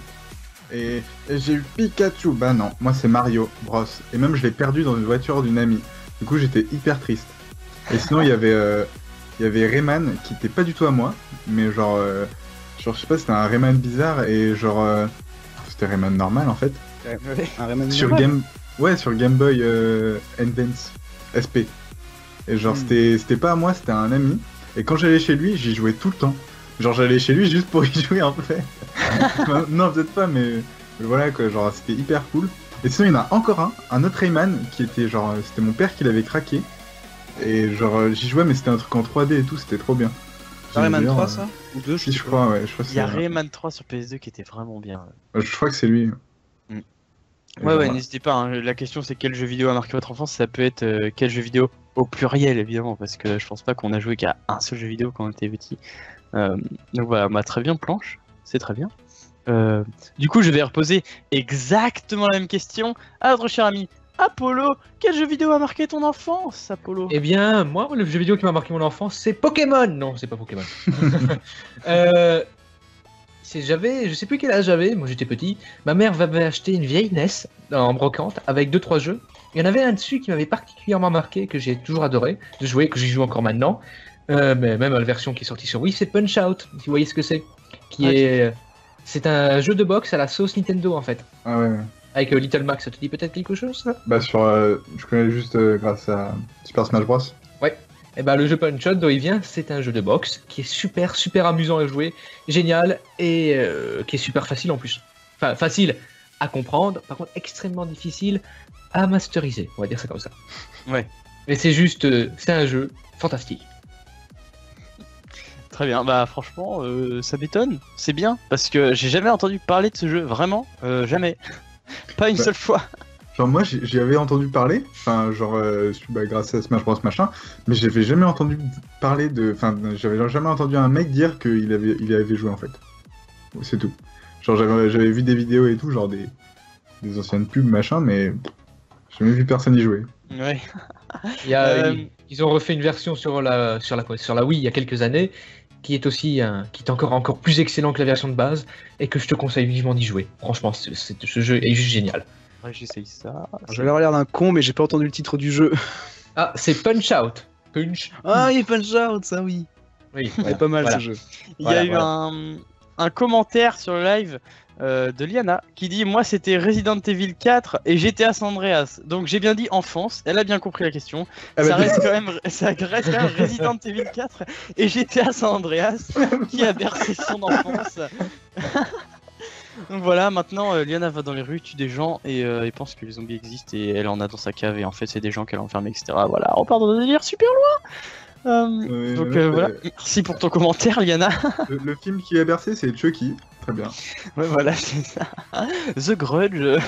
et j'ai eu Pikachu. Bah non, moi c'est Mario Bros. Et même je l'ai perdu dans une voiture d'une amie. Du coup j'étais hyper triste. Et sinon il y avait Rayman qui était pas du tout à moi, mais genre je sais pas, c'était un Rayman bizarre et c'était Rayman normal en fait. Un Rayman Sur normal. sur Game Boy Advance SP. Et genre c'était pas à moi, c'était à un ami. Et quand j'allais chez lui, j'y jouais tout le temps. Genre j'allais chez lui juste pour y jouer en fait. Non peut-être pas mais voilà quoi, genre c'était hyper cool. Et sinon il y en a encore un autre Rayman qui était genre, c'était mon père qui l'avait craqué. Et genre j'y jouais mais c'était un truc en 3D et tout, c'était trop bien. C'est Rayman D'ailleurs, 3 ça? Ou 2 Si je crois, ouais, je crois que Il y a c'est Rayman 3 sur PS2 qui était vraiment bien. je crois que c'est lui. Mm. Et Ouais, genre, n'hésitez pas. Hein. La question c'est quel jeu vidéo a marqué votre enfance. Ça peut être quel jeu vidéo au pluriel évidemment, parce que je pense pas qu'on a joué qu'à un seul jeu vidéo quand on était petit. Donc voilà, bah, très bien Planche, c'est très bien. Du coup, je vais reposer exactement la même question à notre cher ami Apollo. Quel jeu vidéo a marqué ton enfance, Apollo? Eh bien, moi, le jeu vidéo qui m'a marqué mon enfance, c'est Pokémon. Non, c'est pas Pokémon. Je sais plus quel âge j'avais, moi j'étais petit. Ma mère m'avait acheté une vieille NES en brocante avec 2-3 jeux. Il y en avait un dessus qui m'avait particulièrement marqué, que j'ai toujours adoré de jouer, que j'y joue encore maintenant. Mais même la version qui est sortie sur Wii, c'est Punch Out. Si vous voyez ce que c'est, c'est un jeu de boxe à la sauce Nintendo en fait. Ah ouais. Avec Little Max, ça te dit peut-être quelque chose ça? Bah je connais juste grâce à Super Smash Bros. Et bah le jeu Punch Out d'où il vient, c'est un jeu de boxe qui est super amusant à jouer, génial et qui est super facile en plus. Enfin facile à comprendre, par contre extrêmement difficile à masteriser, on va dire ça comme ça. Ouais. Mais c'est juste, c'est un jeu fantastique. Très bien, bah franchement, ça m'étonne, c'est bien, parce que j'ai jamais entendu parler de ce jeu, vraiment, jamais. Pas une Bah. seule fois. Genre moi j'y avais entendu parler, enfin genre grâce à Smash Bros machin, mais j'avais jamais entendu parler j'avais jamais entendu un mec dire qu'il avait joué en fait. C'est tout. Genre j'avais vu des vidéos et tout, genre des anciennes pubs machin, mais j'ai jamais vu personne y jouer. Ouais. Ils ont refait une version sur la Wii il y a quelques années, qui est aussi qui est encore plus excellent que la version de base, et que je te conseille vivement d'y jouer. Franchement, ce jeu est juste génial. Ouais, j'essaye ça. J'ai l'air d'un con, mais j'ai pas entendu le titre du jeu. Ah, c'est Punch Out. Punch. Ah, il est Punch Out, ça oui. Oui, C'est pas mal Voilà. ce jeu. Il y a Voilà, eu un commentaire sur le live de Liana qui dit moi c'était Resident Evil 4 et GTA San Andreas. Donc j'ai bien dit enfance, elle a bien compris la question. Ah, ça, bah, reste quand même Resident Evil 4 et GTA San Andreas qui a bercé son enfance. Donc voilà, maintenant Liana va dans les rues, tue des gens et pense que les zombies existent et elle en a dans sa cave et en fait c'est des gens qu'elle a enfermés, etc. Voilà, on part dans des délires super loin. Donc voilà, merci pour ton commentaire Liana. Le film qui a bercé c'est Chucky, très bien. Ouais, voilà, c'est ça. The Grudge.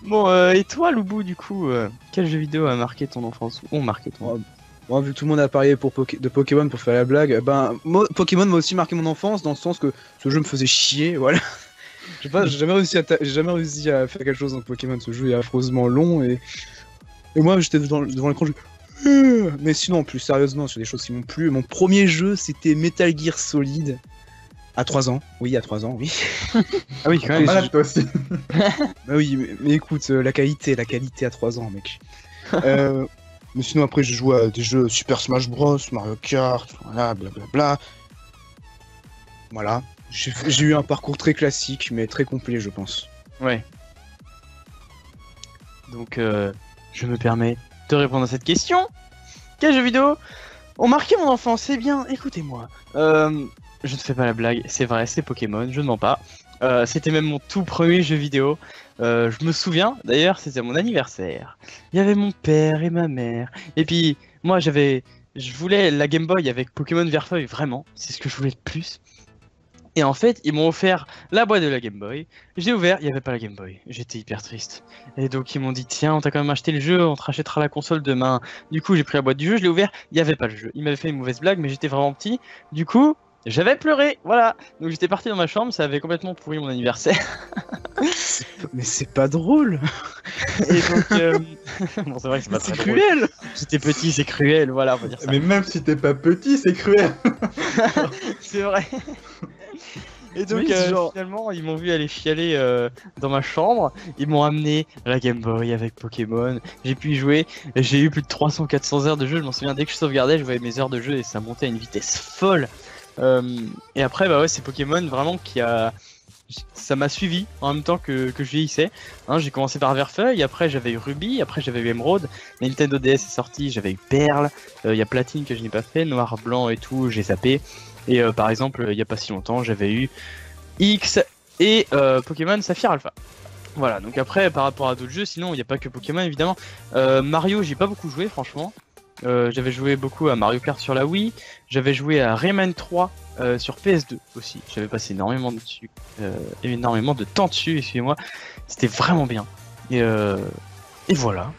Bon, et toi, Loubou, du coup, quel jeu vidéo a marqué ton enfance ou ont marqué ton enfance? Moi, vu que tout le monde a parlé de Pokémon pour faire la blague, Pokémon m'a aussi marqué mon enfance dans le sens que ce jeu me faisait chier, voilà. J'ai jamais réussi à faire quelque chose dans Pokémon, ce jeu est affreusement long et moi j'étais devant l'écran, mais sinon, plus sérieusement, sur des choses qui m'ont plu, mon premier jeu c'était Metal Gear Solid. À 3 ans, oui, à 3 ans, oui. Ah oui, quand Ah, même. malade toi aussi. Bah oui, mais écoute, la qualité à 3 ans, mec. Mais sinon, après, je joue à des jeux Super Smash Bros, Mario Kart, voilà, blablabla. Voilà. J'ai eu un parcours très classique, mais très complet, je pense. Ouais. Donc, je me permets de répondre à cette question. Quels jeux vidéo ont marqué mon enfance? Eh bien, écoutez-moi. Je ne fais pas la blague, c'est vrai, c'est Pokémon, je ne mens pas. C'était même mon tout premier jeu vidéo. Je me souviens, d'ailleurs, c'était mon anniversaire. Il y avait mon père et ma mère. Et puis, moi, je voulais la Game Boy avec Pokémon Verfeuille, vraiment. C'est ce que je voulais le plus. Et en fait, ils m'ont offert la boîte de la Game Boy. J'ai ouvert, il n'y avait pas la Game Boy. J'étais hyper triste. Et donc ils m'ont dit, tiens, on t'a quand même acheté le jeu, on te rachètera la console demain. Du coup, j'ai pris la boîte du jeu, je l'ai ouvert, il n'y avait pas le jeu. Ils m'avaient fait une mauvaise blague, mais j'étais vraiment petit. Du coup, j'avais pleuré, voilà. Donc j'étais parti dans ma chambre, ça avait complètement pourri mon anniversaire. Mais c'est pas drôle. Et donc, bon, c'est vrai que c'est pas C'est très drôle. cruel. J'étais petit, c'est cruel, voilà, on va dire ça. Mais même si t'es pas petit, c'est cruel. C'est vrai. Et donc Oui, c'est genre- finalement ils m'ont vu aller chialer dans ma chambre, ils m'ont amené la Game Boy avec Pokémon, j'ai pu y jouer, j'ai eu plus de 300-400 heures de jeu, je m'en souviens dès que je sauvegardais je voyais mes heures de jeu et ça montait à une vitesse folle. Et après bah ouais c'est Pokémon vraiment ça m'a suivi en même temps que je vieillissais. Hein, j'ai commencé par Verfeuille, après j'avais eu Ruby, après j'avais eu Emerald, la Nintendo DS est sortie, j'avais eu Perle, il y a Platine que je n'ai pas fait, Noir, Blanc et tout, j'ai zappé. Et par exemple, il y a pas si longtemps, j'avais eu X et Pokémon Saphir Alpha. Voilà, donc après, par rapport à d'autres jeux, sinon, il n'y a pas que Pokémon évidemment. Mario, j'ai pas beaucoup joué, franchement. J'avais joué beaucoup à Mario Kart sur la Wii, j'avais joué à Rayman 3 sur PS2 aussi. J'avais passé énormément de temps dessus, excusez-moi. C'était vraiment bien. Et voilà.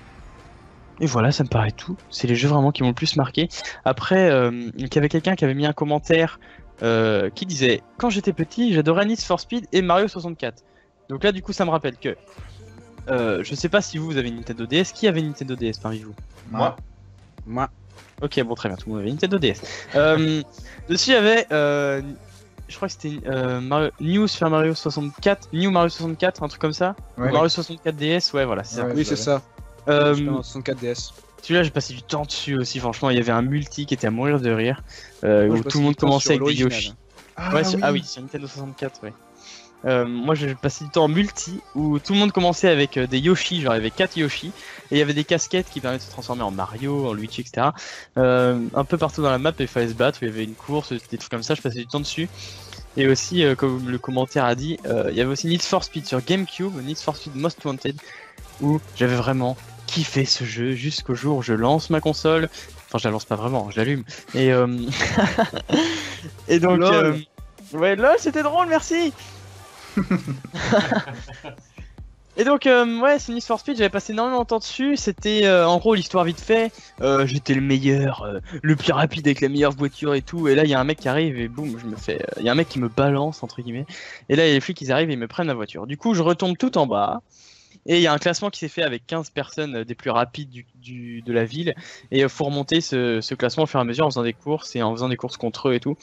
Et voilà, ça me paraît tout. C'est les jeux vraiment qui m'ont le plus marqué. Après, il y avait quelqu'un qui avait mis un commentaire qui disait « Quand j'étais petit, j'adorais Need for Speed et Mario 64 ». Donc là, du coup, ça me rappelle que... je sais pas si vous avez une Nintendo DS. Qui avait une Nintendo DS parmi vous? Moi. Ok, bon, très bien, tout le monde avait une Nintendo DS. Dessus, il y avait... je crois que c'était New Super Mario 64, New Mario 64, un truc comme ça. Ouais. Mario 64 DS, ouais, voilà, c'est ça. Ouais, Oui, je c'est l'avais. ça. Euh, Super Mario 64 DS. Celui-là, j'ai passé du temps dessus aussi, franchement. Il y avait un multi qui était à mourir de rire. Moi, Où je tout passais le monde du temps commençait sur avec des l'original. Yoshi. Ah oui, sur Nintendo 64, ouais. Moi, j'ai passé du temps en multi où tout le monde commençait avec des Yoshi, genre il y avait 4 Yoshi, et il y avait des casquettes qui permettaient de se transformer en Mario, en Luigi, etc. Un peu partout dans la map, il fallait se battre, où il y avait une course, des trucs comme ça, je passais du temps dessus. Et aussi, comme le commentaire a dit, il y avait aussi Need for Speed sur GameCube, Need for Speed Most Wanted, où j'avais vraiment kiffé ce jeu jusqu'au jour où je lance ma console. Enfin, je la lance pas vraiment, je l'allume. Et, et donc, Lol. ouais, lol, c'était drôle, merci. Et donc, ouais, c'est Need for Speed, j'avais passé énormément de temps dessus. C'était en gros l'histoire vite fait. J'étais le meilleur, le plus rapide avec la meilleure voiture et tout. Et là, il y a un mec qui arrive et boum, je me fais. Il y a un mec qui me balance, entre guillemets. Et là, il y a les flics qui arrivent et ils me prennent ma voiture. Du coup, je retombe tout en bas. Et il y a un classement qui s'est fait avec 15 personnes des plus rapides de la ville. Et il faut remonter ce classement au fur et à mesure en faisant des courses et en faisant des courses contre eux et tout.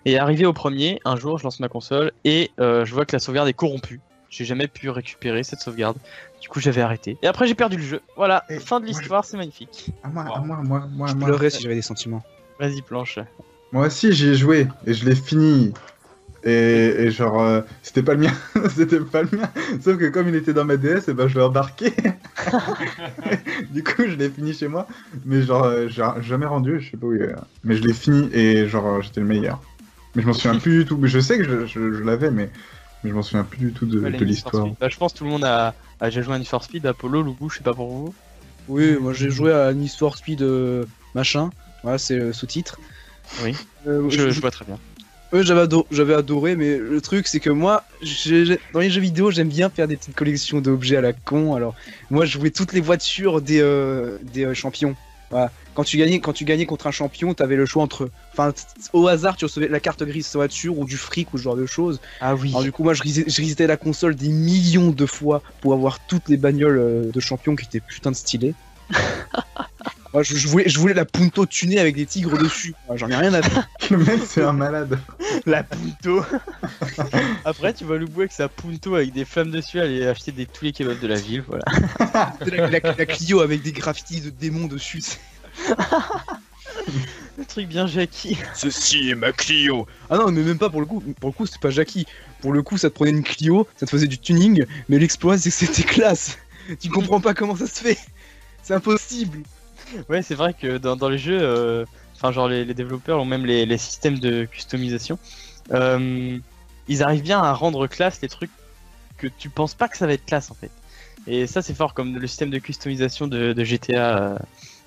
Et arrivé au premier, un jour, je lance ma console et je vois que la sauvegarde est corrompue. J'ai jamais pu récupérer cette sauvegarde. Du coup, j'avais arrêté. Et après, j'ai perdu le jeu. Voilà, Et fin de moi, l'histoire, c'est magnifique. À moi. Je pleurais si j'avais des sentiments. Vas-y, planche. Moi aussi, j'y ai joué et je l'ai fini. Et genre, c'était pas le mien. C'était pas le mien. Sauf que comme il était dans ma DS, et ben je l'ai embarqué. Du coup, je l'ai fini chez moi. Mais genre, j'ai jamais rendu, je sais pas où il est. Mais je l'ai fini et genre, j'étais le meilleur. Mais je m'en souviens plus du tout. Mais je sais que je l'avais, mais je m'en souviens plus du tout de Ouais, les Need for l'histoire. Speed. Bah, je pense que tout le monde a déjà joué à Need for Speed. Apollo, Loubou, je sais pas pour vous. Oui, moi j'ai joué à Need for Speed machin. Voilà, c'est le sous-titre. Oui. Je vois très bien. J'avais adoré, mais le truc c'est que moi, dans les jeux vidéo, j'aime bien faire des petites collections d'objets à la con. Alors, moi, je jouais toutes les voitures des champions. Voilà. Quand tu gagnais contre un champion, t'avais le choix entre, enfin, au hasard, tu recevais la carte grise de sa voiture ou du fric ou ce genre de choses. Ah oui. Alors du coup, moi, je resetais la console des millions de fois pour avoir toutes les bagnoles de champions qui étaient putain de stylées. Moi, je voulais la Punto tunée avec des tigres dessus. Moi, j'en ai rien à faire. Le mec, c'est un malade. La Punto. Après, tu vas Loubou avec sa Punto avec des flammes dessus, aller acheter tous les kebabs de la ville, voilà. La Clio avec des graffitis de démons dessus. Le truc bien Jackie. Ceci est ma Clio. Ah non, mais même pas pour le coup. Pour le coup, c'est pas Jackie. Pour le coup, ça te prenait une Clio, ça te faisait du tuning, mais l'exploit, c'est que c'était classe. Tu comprends pas comment ça se fait. C'est impossible. Ouais, c'est vrai que dans les jeux, enfin genre les développeurs ou même les systèmes de customisation, ils arrivent bien à rendre classe les trucs que tu penses pas que ça va être classe en fait. Et ça c'est fort comme le système de customisation de GTA,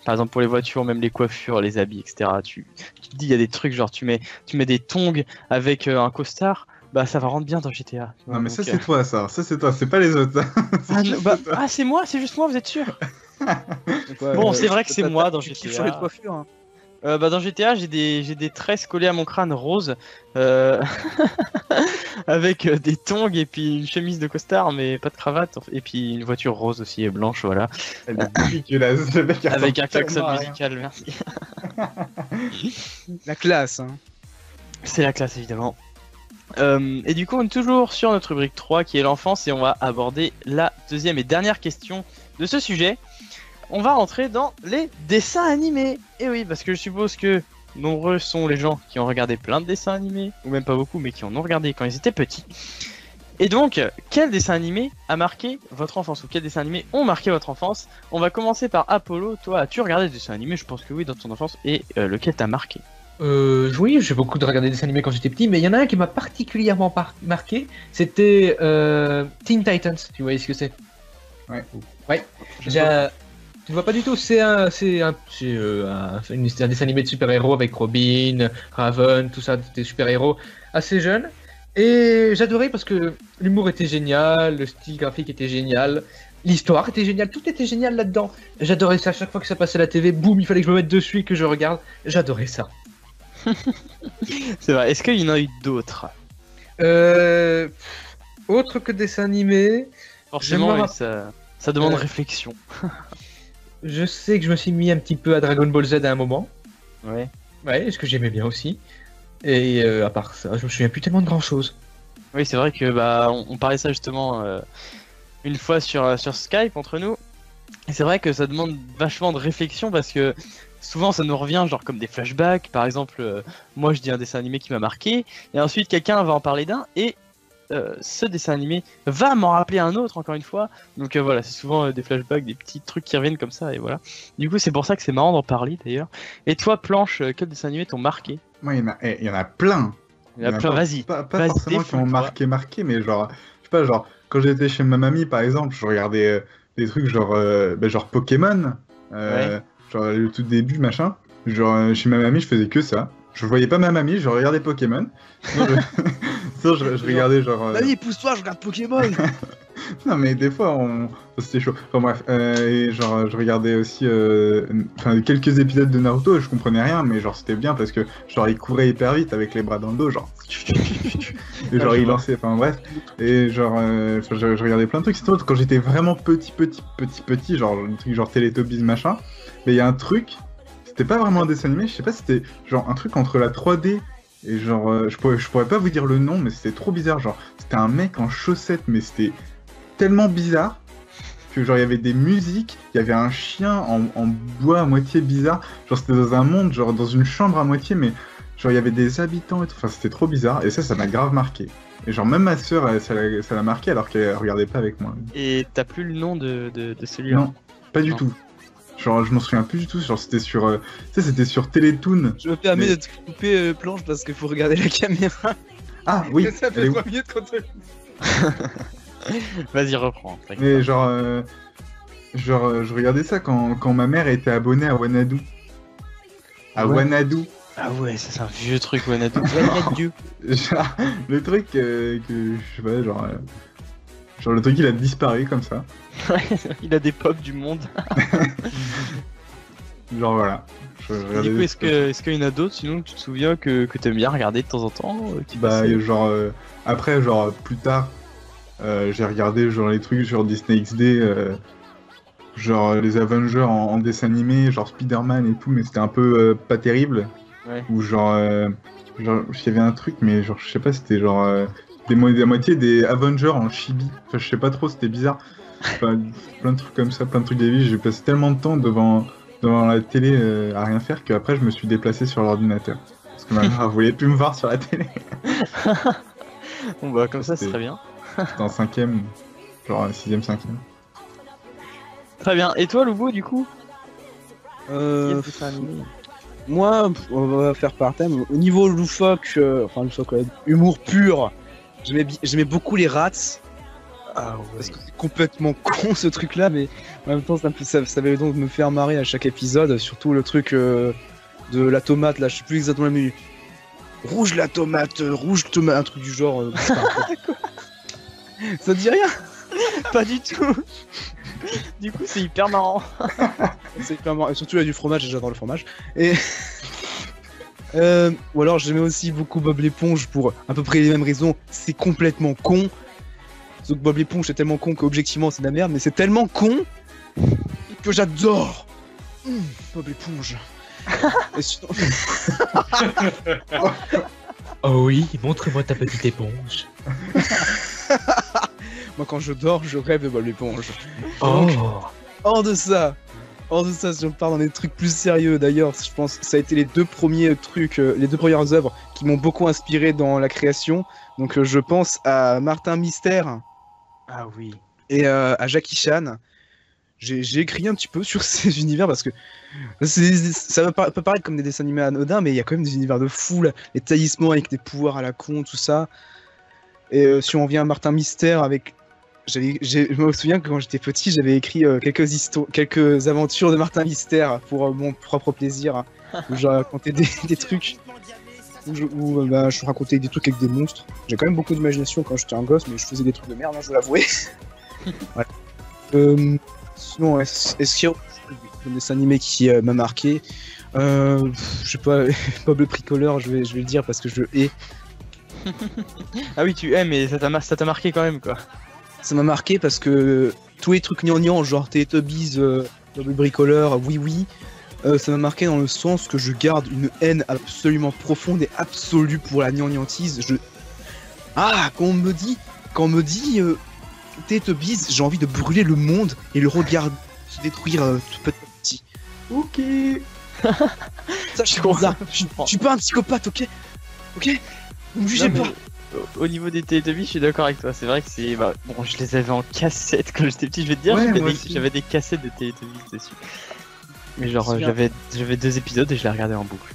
par exemple pour les voitures, même les coiffures, les habits, etc. Tu te dis il y a des trucs genre tu mets des tongs avec un costard. bah ça va rendre bien dans GTA. Non, mais ça, Donc, c'est toi, ça. Ça, c'est toi, c'est pas les autres. Ah, c'est moi, c'est juste moi, vous êtes sûr? Bon, c'est vrai que c'est moi dans Tu kiffes GTA. sur les coiffures. Hein. Bah dans GTA, j'ai des tresses collées à mon crâne rose, avec des tongs et puis une chemise de costard, mais pas de cravate, et puis une voiture rose aussi et blanche, voilà, Elle est dégueulasse, le mec, il avec un ressemble klaxon tellement à rien. musical, merci. La classe. Hein. C'est la classe évidemment. Et du coup, on est toujours sur notre rubrique 3 qui est l'enfance, et on va aborder la deuxième et dernière question de ce sujet. On va rentrer dans les dessins animés. Et oui, parce que je suppose que nombreux sont les gens qui ont regardé plein de dessins animés, ou même pas beaucoup, mais qui en ont regardé quand ils étaient petits. Et donc, quel dessin animé a marqué votre enfance, ou quels dessins animés ont marqué votre enfance? On va commencer par Apollo. Toi, as-tu regardé des dessins animés? Je pense que oui, dans ton enfance. Et lequel t'a marqué? Oui, j'ai beaucoup de regarder des dessins animés quand j'étais petit, mais il y en a un qui m'a particulièrement marqué, c'était Teen Titans, tu vois ce que c'est? Ouais. Ouais. Tu ne vois pas du tout, c'est un dessin animé de super-héros avec Robin, Raven, tout ça, des super-héros assez jeunes. Et j'adorais parce que l'humour était génial, le style graphique était génial, l'histoire était géniale, tout était génial là-dedans. J'adorais ça, à chaque fois que ça passait à la TV, boum, il fallait que je me mette dessus et que je regarde. J'adorais ça. C'est vrai. Est-ce qu'il y en a eu d'autres? Autre que dessin animé, Forcément, Je me oui, ça demande Euh, réflexion. je sais que je me suis mis un petit peu à Dragon Ball Z à un moment. Ouais. Ouais, ce que j'aimais bien aussi. Et à part ça, je me souviens plus tellement de grand chose. Oui, c'est vrai que bah on parlait ça justement une fois sur Skype entre nous. Et c'est vrai que ça demande vachement de réflexion parce que souvent ça nous revient genre comme des flashbacks. Par exemple, moi je dis un dessin animé qui m'a marqué, et ensuite quelqu'un va en parler d'un, et ce dessin animé va m'en rappeler un autre encore une fois. Donc voilà, c'est souvent des flashbacks, des petits trucs qui reviennent comme ça, et voilà. Du coup, c'est pour ça que c'est marrant d'en parler d'ailleurs. Et toi, Planche, quel dessin animé t'ont marqué? Moi, il y en a plein. Il y en a plein, pas- vas-y. Pas Vas-y, forcément qui ont défoule-toi. marqué, mais genre, je sais pas, genre, quand j'étais chez ma mamie, par exemple, je regardais des trucs genre Pokémon, Ouais. genre le tout début, machin. Genre, chez ma mamie, je faisais que ça. Je voyais pas ma mamie, je regardais Pokémon. Sinon, je regardais genre. Mamie, pousse-toi, je regarde Pokémon. Non, mais des fois, c'était chaud. Enfin bref, et genre, je regardais aussi quelques épisodes de Naruto et je comprenais rien, mais genre, c'était bien parce que genre, il courait hyper vite avec les bras dans le dos, genre. Et genre, je il vois. lançait, enfin bref. Et genre, je regardais plein de trucs. C'était autre, quand j'étais vraiment petit, genre, le truc genre Teletubbies, machin. Mais il y a un truc, c'était pas vraiment un dessin animé, je sais pas, c'était genre un truc entre la 3D. Et genre, je pourrais pas vous dire le nom, mais c'était trop bizarre. Genre, c'était un mec en chaussettes, mais c'était tellement bizarre que genre il y avait des musiques, il y avait un chien en bois à moitié bizarre, genre c'était dans un monde, genre dans une chambre à moitié, mais genre il y avait des habitants et tout, enfin c'était trop bizarre, et ça m'a grave marqué. Et genre même ma soeur, ça l'a marqué alors qu'elle regardait pas avec moi. Et t'as plus le nom de celui-là? Non, pas du Non. tout. Genre je m'en souviens plus du tout, genre c'était sur, tu sais c'était sur Télétoon. Je me permets Mais- de te couper Planche parce qu'il faut regarder la caméra. Ah oui, Ça elle fait est où 3 minutes qu'on te... Vas-y, reprends. t'inquiète Mais pas. genre, je regardais ça quand ma mère était abonnée à Wanadu. À Ouais. Wanadu. Ah ouais, ça c'est un vieux truc, Wanadu. Genre, le truc que je sais pas, genre le truc il a disparu comme ça. Il a des pop du monde. Genre voilà. Je Du regardais coup, des est-ce trucs qu'il y en a d'autres sinon que tu te souviens que t'aimes bien regarder de temps en temps qui bah passaient genre après genre plus tard j'ai regardé genre les trucs sur Disney XD genre les Avengers en dessin animé, genre Spider-Man et tout, mais c'était un peu pas terrible. Ouais. Ou genre il y avait un truc mais genre je sais pas, c'était genre la moitié des Avengers en chibi. Enfin je sais pas trop, c'était bizarre. Enfin, plein de trucs comme ça, plein de trucs débiles. J'ai passé tellement de temps devant la télé à rien faire qu'après je me suis déplacé sur l'ordinateur. Parce que ma mère voulait plus me voir sur la télé. Bon bah comme ça, c'est C'était- très bien. C'était en 5ème, genre 6ème, 5ème. Très bien. Et toi, Loubou, du coup Euh, Quel dessin animé Moi, on va faire par thème. Au niveau loufoque, humour pur, j'aimais beaucoup les rats. Ah Parce que c'est complètement con ce truc là, mais en même temps ça avait donc me faire marrer à chaque épisode, surtout le truc de la tomate là, je sais plus exactement, mais rouge la tomate, un truc du genre. Ça te dit rien? Pas du tout. Du coup, c'est hyper marrant. C'est hyper marrant. Et surtout, il y a du fromage, et j'adore le fromage. Et. Ou alors, j'aimais aussi beaucoup Bob l'éponge pour à peu près les mêmes raisons. C'est complètement con. Sauf que Bob l'éponge, c'est tellement con qu'objectivement, c'est de la merde, mais c'est tellement con que j'adore. Bob l'éponge. Et sinon... Oh oui, montre-moi ta petite éponge. Moi, quand je dors, je rêve de Bob l'éponge. Oh. Donc, hors de ça, si on part dans des trucs plus sérieux, d'ailleurs, je pense que ça a été les deux premiers trucs, les deux premières œuvres qui m'ont beaucoup inspiré dans la création. Donc, je pense à Martin Mystère. Ah oui. Et à Jackie Chan. J'ai écrit un petit peu sur ces univers parce que ça peut paraître comme des dessins animés anodins, mais il y a quand même des univers de fou, là, les taillissements avec des pouvoirs à la con, tout ça. Et si on vient à Martin Mystère, avec, je me souviens que quand j'étais petit, j'avais écrit quelques aventures de Martin Mystère pour mon propre plaisir, hein, où je racontais des trucs, où je racontais des trucs avec des monstres. J'ai quand même beaucoup d'imagination quand j'étais un gosse, mais je faisais des trucs de merde, hein, je dois l'avouer. Voilà. Sinon, est-ce qu'il y a un dessin animé qui m'a marqué? Je sais pas, Bob le Bricoleur, je vais le dire parce que je hais. Ah oui, tu aimes, mais ça t'a marqué quand même, quoi. Ça m'a marqué parce que tous les trucs gnangnans, genre Teletubbies, Bob le Bricoleur, oui, ça m'a marqué dans le sens que je garde une haine absolument profonde et absolue pour la gnangnantise. Quand on me dit Teletubbies, j'ai envie de brûler le monde et le regarder se détruire petit à petit. Ok. Ça, je suis bizarre. Je suis pas un psychopathe, ok? Vous me jugez Non, pas. Au niveau des Teletubbies, je suis d'accord avec toi. C'est vrai que c'est. Bah, bon, je les avais en cassette quand j'étais petit, je vais te dire. Ouais, moi aussi. J'avais des cassettes de Teletubbies dessus. Mais genre, C'est bien. j'avais 2 épisodes et je les regardais en boucle.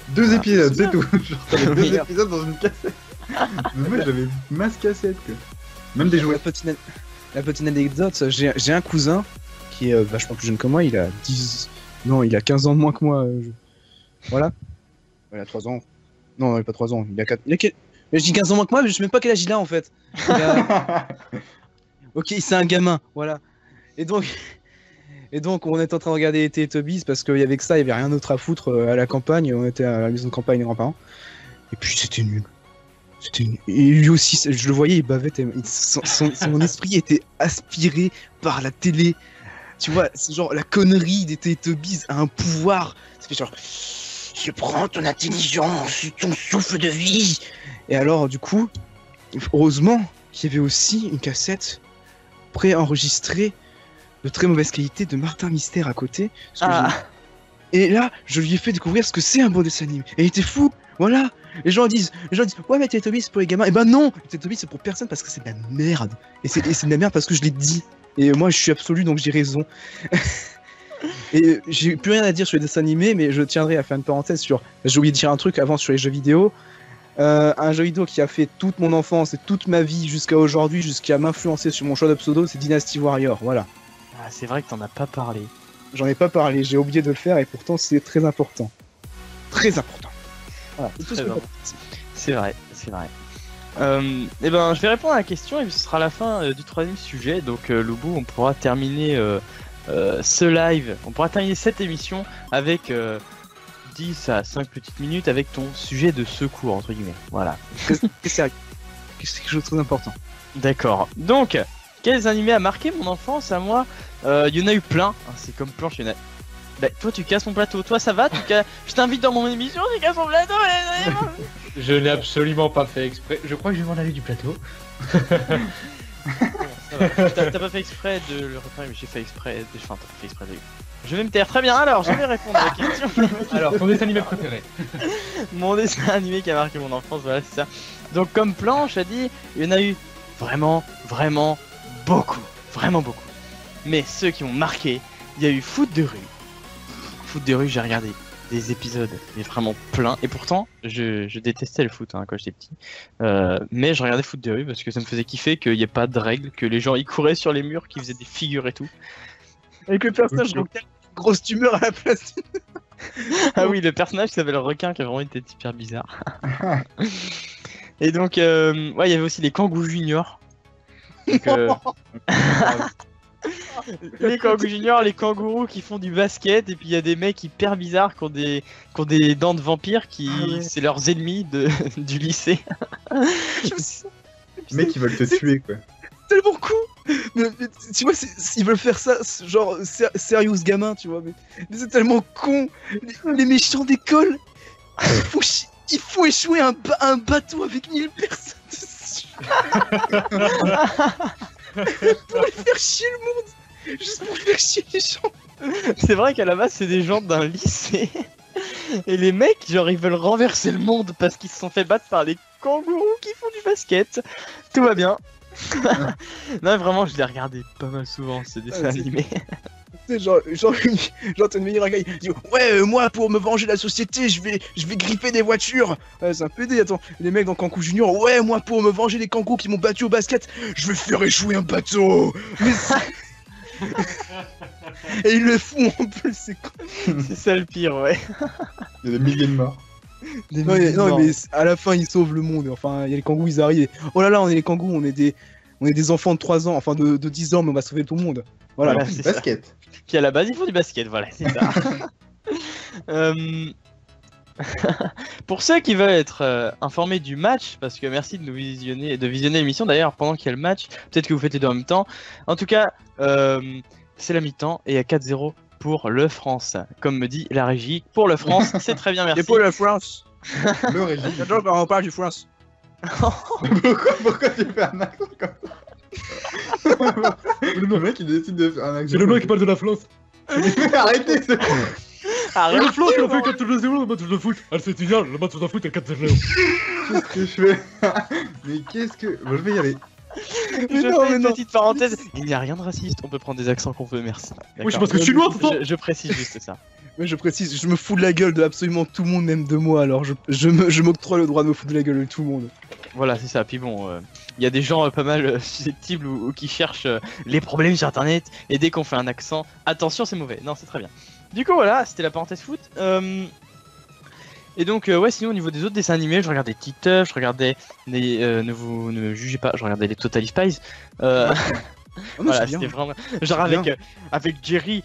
2 Ah, épisodes, c'est c'est tout. Genre, t'avais 2 Oui. épisodes dans une cassette. Mais moi, j'avais masse cassette, quoi. Même des jouets. La petite anecdote, j'ai un cousin qui est vachement plus jeune que moi, il a 15 ans de moins que moi. Voilà. Il a 3 ans. Non, il a pas 3 ans, il a 4. Mais je dis 15 ans moins que moi, mais je sais même pas quel âge il a en fait. Ok, c'est un gamin, voilà. Et donc, on était en train de regarder les Teletubbies parce qu'il y avait que ça, il y avait rien d'autre à foutre à la campagne. On était à la maison de campagne des grands-parents. Et puis c'était nul. Et lui aussi, je le voyais, il bavait. Son esprit était aspiré par la télé. Tu vois, c'est genre la connerie des Teletubbies a un pouvoir. Ça fait genre, je prends ton intelligence, ton souffle de vie. Et alors, du coup, heureusement qu'il y avait aussi une cassette préenregistrée de très mauvaise qualité de Martin Mystère à côté. Et là, je lui ai fait découvrir ce que c'est un beau dessin animé. Et il était fou, voilà. Les gens disent, ouais, mais Teletubbies c'est pour les gamins. Et ben non, Teletubbies c'est pour personne parce que c'est de la merde. Et c'est de la merde parce que je l'ai dit. Et moi, je suis absolu, donc j'ai raison. Et j'ai plus rien à dire sur les dessins animés, mais je tiendrai à faire une parenthèse sur. J'ai oublié de dire un truc avant sur les jeux vidéo. Un jeu vidéo qui a fait toute mon enfance et toute ma vie jusqu'à aujourd'hui, jusqu'à m'influencer sur mon choix de pseudo, c'est Dynasty Warrior. Voilà. Ah, c'est vrai que t'en as pas parlé. J'en ai pas parlé, j'ai oublié de le faire et pourtant c'est très important. Très important. Voilà, c'est tout ce que Très je peux dire. C'est vrai. Et ben, je vais répondre à la question et ce sera la fin du 3e sujet. Donc, Loubou, on pourra terminer ce live, on pourra terminer cette émission avec 10 à 5 petites minutes avec ton sujet de secours, entre guillemets. Voilà. C'est sérieux. C'est quelque chose de très important. D'accord. Donc, quels animés a marqué mon enfance à moi? Il y en a eu plein. Hein, c'est comme planche, il y en a. Bah, toi, tu casses mon plateau. Toi, ça va? Je t'invite dans mon émission, tu casses mon plateau. Je n'ai absolument pas fait exprès. Je crois que je vais m'en aller du plateau. Bon, ça va. T'as pas fait exprès de le réparer, mais j'ai fait exprès. Enfin, t'as pas fait exprès de. Je vais me taire. Très bien. Alors, je vais répondre à la question. Alors, ton dessin animé préféré? Mon dessin animé qui a marqué mon enfance, voilà, c'est ça. Donc, comme planche, a dit, il y en a eu vraiment beaucoup. Vraiment beaucoup. Mais ceux qui m'ont marqué, il y a eu Foot de rue. Foot de rue, j'ai regardé des épisodes, mais vraiment plein. Et pourtant, je détestais le foot hein, quand j'étais petit. Mais je regardais Foot de rue parce que ça me faisait kiffer qu'il n'y ait pas de règles, que les gens y couraient sur les murs, qu'ils faisaient des figures et tout. Avec le personnage, donc, grosse tumeur à la place. Ah oui, le personnage qui s'appelle le requin qui a vraiment une tête hyper bizarre. Et donc, ouais, il y avait aussi les Kangoo Junior. Donc, les Kangoo Junior, les kangourous qui font du basket, et puis il y a des mecs hyper bizarres qui ont des dents de vampires, c'est leurs ennemis du lycée. Les mecs, ils veulent te tuer, quoi. Tellement con. Mais, tu vois, ils veulent faire ça, genre serious gamin, tu vois. Mais c'est tellement con. Les méchants d'école, il faut échouer un bateau avec 1000 personnes dessus. Pour faire chier le monde. Juste pour faire chier les gens. C'est vrai qu'à la base, c'est des gens d'un lycée. Et les mecs, genre, ils veulent renverser le monde parce qu'ils se sont fait battre par les kangourous qui font du basket. Tout va bien. Non, vraiment, je l'ai regardé pas mal souvent, ce dessin animé. Tu sais, genre t'as une meilleure gars, il dit ouais, moi pour me venger de la société, je vais gripper des voitures. Ouais, c'est un PD, attends. Les mecs dans Kangoo Junior, ouais, moi pour me venger des kangourous qui m'ont battu au basket, je vais faire échouer un bateau. Et ils le font en plus, c'est con. C'est ça le pire, ouais. Il y a des milliers de morts. Non, mais à la fin ils sauvent le monde. Enfin, il y a les kangourous, ils arrivent. Oh là là, on est les kangourous, on est des enfants de 3 ans, enfin de 10 ans, mais on va sauver tout le monde. Voilà, c'est basket. Ça. Qui à la base, ils font du basket, voilà, c'est ça. Pour ceux qui veulent être informés du match, parce que merci de visionner l'émission d'ailleurs pendant qu'il y a le match, peut-être que vous faites les deux en même temps. En tout cas, c'est la mi-temps et à 4-0 pour le France. Comme me dit la régie, pour le France, c'est très bien, merci. Et pour la France. Le régime. On parle du France. Pourquoi tu fais un accent comme ça? Le mec il décide de faire un accent. C'est le mec qui parle de la France. Arrêtez ce con. Arrête, La France, elle a fait 4-0 le match de foot. Elle c'est génial, le match de foot est 4-0. Qu'est-ce que je fais? Mais qu'est-ce que... Bon, je vais y aller. Je fais une petite parenthèse. Il n'y a rien de raciste, on peut prendre des accents qu'on veut, merci. Oui, je pense que je suis noir, c'est ça. Je précise juste ça. Mais je précise, je me fous de la gueule de absolument tout le monde, même de moi, alors je m'octroie le droit de me foutre de la gueule de tout le monde. Voilà, c'est ça. Puis bon, il y a des gens pas mal susceptibles ou qui cherchent les problèmes sur internet, et dès qu'on fait un accent, attention, c'est mauvais. Non, c'est très bien. Du coup, voilà, c'était la parenthèse foot. Et donc, ouais, sinon, au niveau des autres dessins animés, je regardais Titeuf, je regardais les. Ne me jugez pas, je regardais les Totally Spies. Voilà, c'était vraiment. Genre avec Jerry,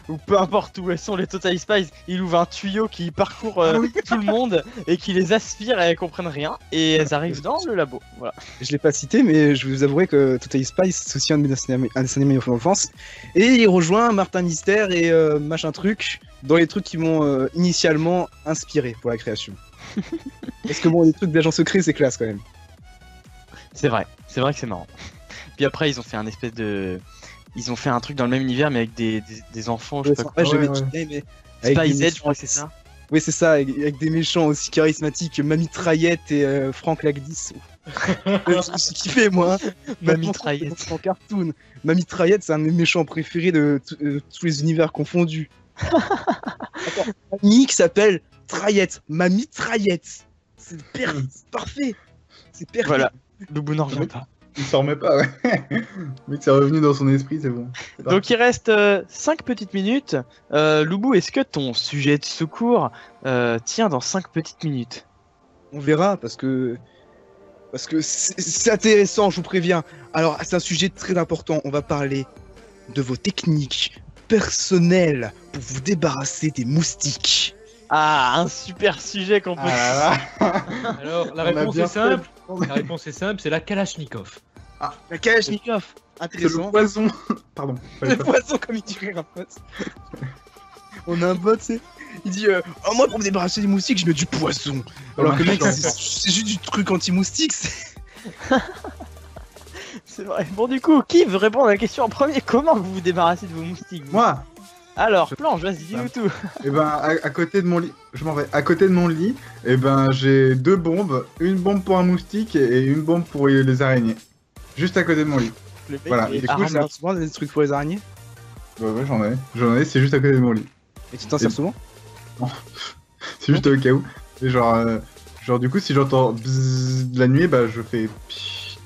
ou peu importe où elles sont les Totally Spies, il ouvre un tuyau qui parcourt tout le monde et qui les aspire et elles comprennent rien. Et elles arrivent dans le labo. Voilà. Je l'ai pas cité, mais je vous avouerai que Totally Spies, c'est aussi un de mes dessins animés d'enfance. Et il rejoint Martin Mystère et machin truc dans les trucs qui m'ont initialement inspiré pour la création. Parce que bon, les trucs d'agents secrets, c'est classe quand même. C'est vrai que c'est marrant. Puis après, ils ont fait un espèce de. Ils ont fait un truc dans le même univers, mais avec des enfants, je sais pas quoi. Spy Z, je crois que c'est ça. Oui, c'est ça, avec des méchants aussi charismatiques, Mamie Traillette et Franck Lagdis. J'ai kiffé, moi. Mamie Traillette. En cartoon. Mamie Traillette, c'est un de mes méchants préférés de tous les univers confondus. Attends, Mamie qui s'appelle Traillette. Mamie Traillette. C'est parfait. C'est parfait. Voilà, Loubou n'en revient pas. Il s'en remet pas, ouais. Mais que c'est revenu dans son esprit, c'est bon. Donc il reste 5 petites minutes. Loubou, est-ce que ton sujet de secours tient dans 5 petites minutes? On verra, parce que c'est intéressant, je vous préviens. Alors, c'est un sujet très important. On va parler de vos techniques personnelles pour vous débarrasser des moustiques. Ah, un super sujet qu'on peut... Alors, la réponse est simple. La réponse est simple, c'est la Kalachnikov. Ah, la Kalachnikov. C'est Intéressant. le poison. Pardon. Le poison, comme il dirait un pote. On a un pote, tu sais. Il dit oh, moi, pour me débarrasser des moustiques, je mets du poison. Alors que, mec, c'est juste du truc anti-moustique. C'est vrai. Bon, du coup, qui veut répondre à la question en premier? Comment vous vous débarrassez de vos moustiques, vous? Moi. Alors, Planche, vas-y, dis-nous tout. Et ben, à côté de mon lit, je m'en vais. À côté de mon lit, et ben, j'ai 2 bombes. Une bombe pour un moustique et une bombe pour les araignées. Juste à côté de mon lit. Le mec, Voilà. il est Du coup, armé. ça souvent des trucs pour les araignées. Ouais, j'en ai. J'en ai, c'est juste à côté de mon lit. Et tu t'en sers souvent? C'est juste au cas où. Et genre du coup, si j'entends bzzz de la nuit, bah je fais pchit.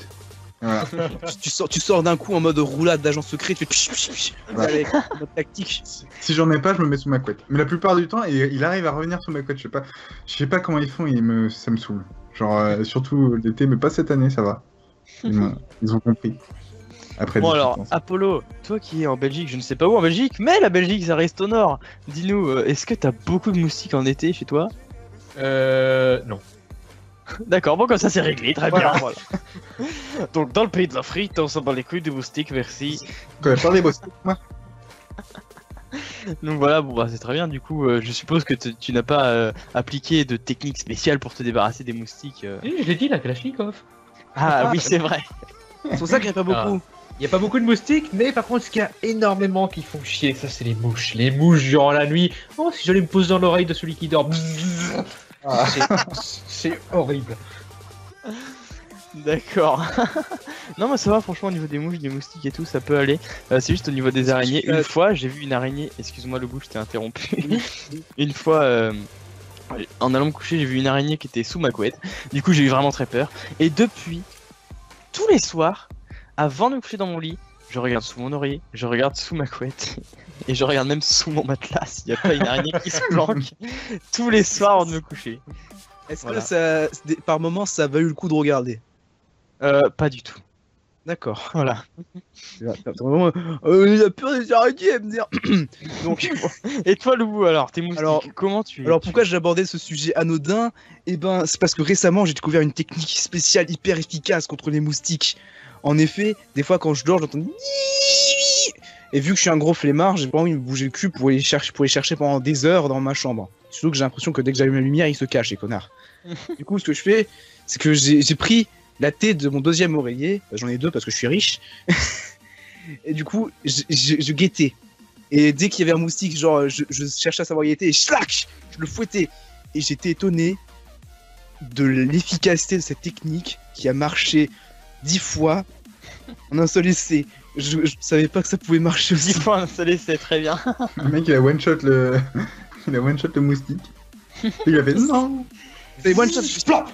Voilà. Tu sors d'un coup en mode roulade d'agent secret, tu fais Ouais. avec en mode tactique. Si j'en ai pas, je me mets sous ma couette. Mais la plupart du temps, il arrive à revenir sous ma couette. Je sais pas comment ils font, ça me saoule. Genre, surtout l'été, mais pas cette année, ça va. Ils ont compris. Après, Bon 18 alors, ans. Apollo, toi qui es en Belgique, je ne sais pas où en Belgique, mais la Belgique ça reste au nord. Dis-nous, est-ce que t'as beaucoup de moustiques en été chez toi? Non. D'accord, bon comme ça c'est réglé, très Voilà. bien. Voilà. Donc dans le pays de la frite, on s'en bat les couilles des moustiques, merci. Tu connais pas les moustiques, moi Donc voilà, bon bah c'est très bien, du coup je suppose que tu n'as pas appliqué de technique spéciale pour te débarrasser des moustiques. Je l'ai dit, la Kalachnikov. Ah oui c'est vrai. C'est pour ça qu'il n'y a pas beaucoup. Il n'y a pas beaucoup de moustiques, mais par contre, ce qu'il y a énormément qui font chier, ça c'est les mouches. Les mouches durant la nuit. Oh, si j'allais me poser dans l'oreille de celui qui dort. C'est horrible. D'accord. Non mais ça va franchement au niveau des mouches, des moustiques et tout ça peut aller. C'est juste au niveau des araignées. Une fois j'ai vu une araignée, excuse-moi le bout je t'ai interrompu. Une fois en allant me coucher j'ai vu une araignée qui était sous ma couette. Du coup j'ai eu vraiment très peur. Et depuis, tous les soirs, avant de me coucher dans mon lit, je regarde sous mon oreiller, je regarde sous ma couette. Et je regarde même sous mon matelas s'il n'y a pas une araignée qui se planque. Tous les soirs avant de me coucher. Est-ce Voilà. que ça, par moment, ça a valu le coup de regarder? Pas du tout. D'accord. Voilà. Il a peur des araignées, à me dire. Donc, Et toi Loubou alors, tes moustiques, Alors- comment tu... alors pourquoi j'ai abordé ce sujet anodin? Eh ben, c'est parce que récemment j'ai découvert une technique spéciale hyper efficace contre les moustiques. En effet, des fois quand je dors, j'entends et vu que je suis un gros flemmard, j'ai pas envie de me bouger le cul pour les chercher pendant des heures dans ma chambre. Surtout que j'ai l'impression que dès que j'allume la lumière, ils se cachent, les connards. Du coup, ce que je fais, c'est que j'ai pris la tête de mon deuxième oreiller, j'en ai deux parce que je suis riche, et du coup, je guettais. Et dès qu'il y avait un moustique, genre, je cherchais à savoir où il était, et schlac, je le fouettais. Et j'étais étonné de l'efficacité de cette technique qui a marché 10 fois en un seul essai. Je savais pas que ça pouvait marcher aussi. 10 fois un seul essai, très bien. Le mec, il a one-shot le... il a one-shot le moustique. Il a fait non. C'est one shot, je plop.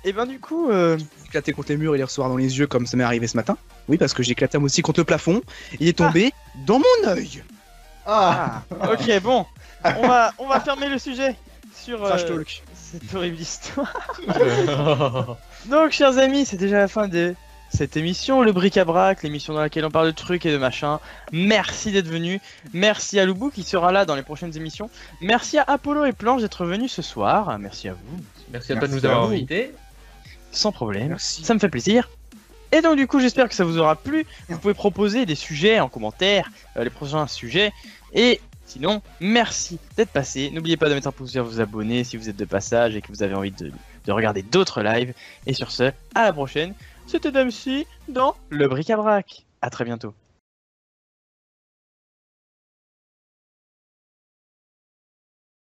Et ben du coup, J'ai éclaté contre les murs et les recevoir dans les yeux comme ça m'est arrivé ce matin. Oui, parce que j'ai éclaté un moustique contre le plafond. Il est tombé dans mon œil. Ah, ok bon, on va fermer le sujet sur Trash talk. cette horrible histoire. Donc chers amis, c'est déjà la fin de cette émission, le bric-à-brac, l'émission dans laquelle on parle de trucs et de machins. Merci d'être venu. Merci à Loubou qui sera là dans les prochaines émissions. Merci à Apollo et Planche d'être venus ce soir. Merci à vous. Merci à toi de Merci nous avoir à vous. invités. Sans problème. Merci. Ça me fait plaisir. Et donc du coup j'espère que ça vous aura plu. Vous pouvez proposer des sujets en commentaire, les prochains sujets. Et sinon, merci d'être passé. N'oubliez pas de mettre un pouce vers vous abonner si vous êtes de passage et que vous avez envie de regarder d'autres lives. Et sur ce, à la prochaine. C'était Damsi dans le bric-à-brac. À très bientôt.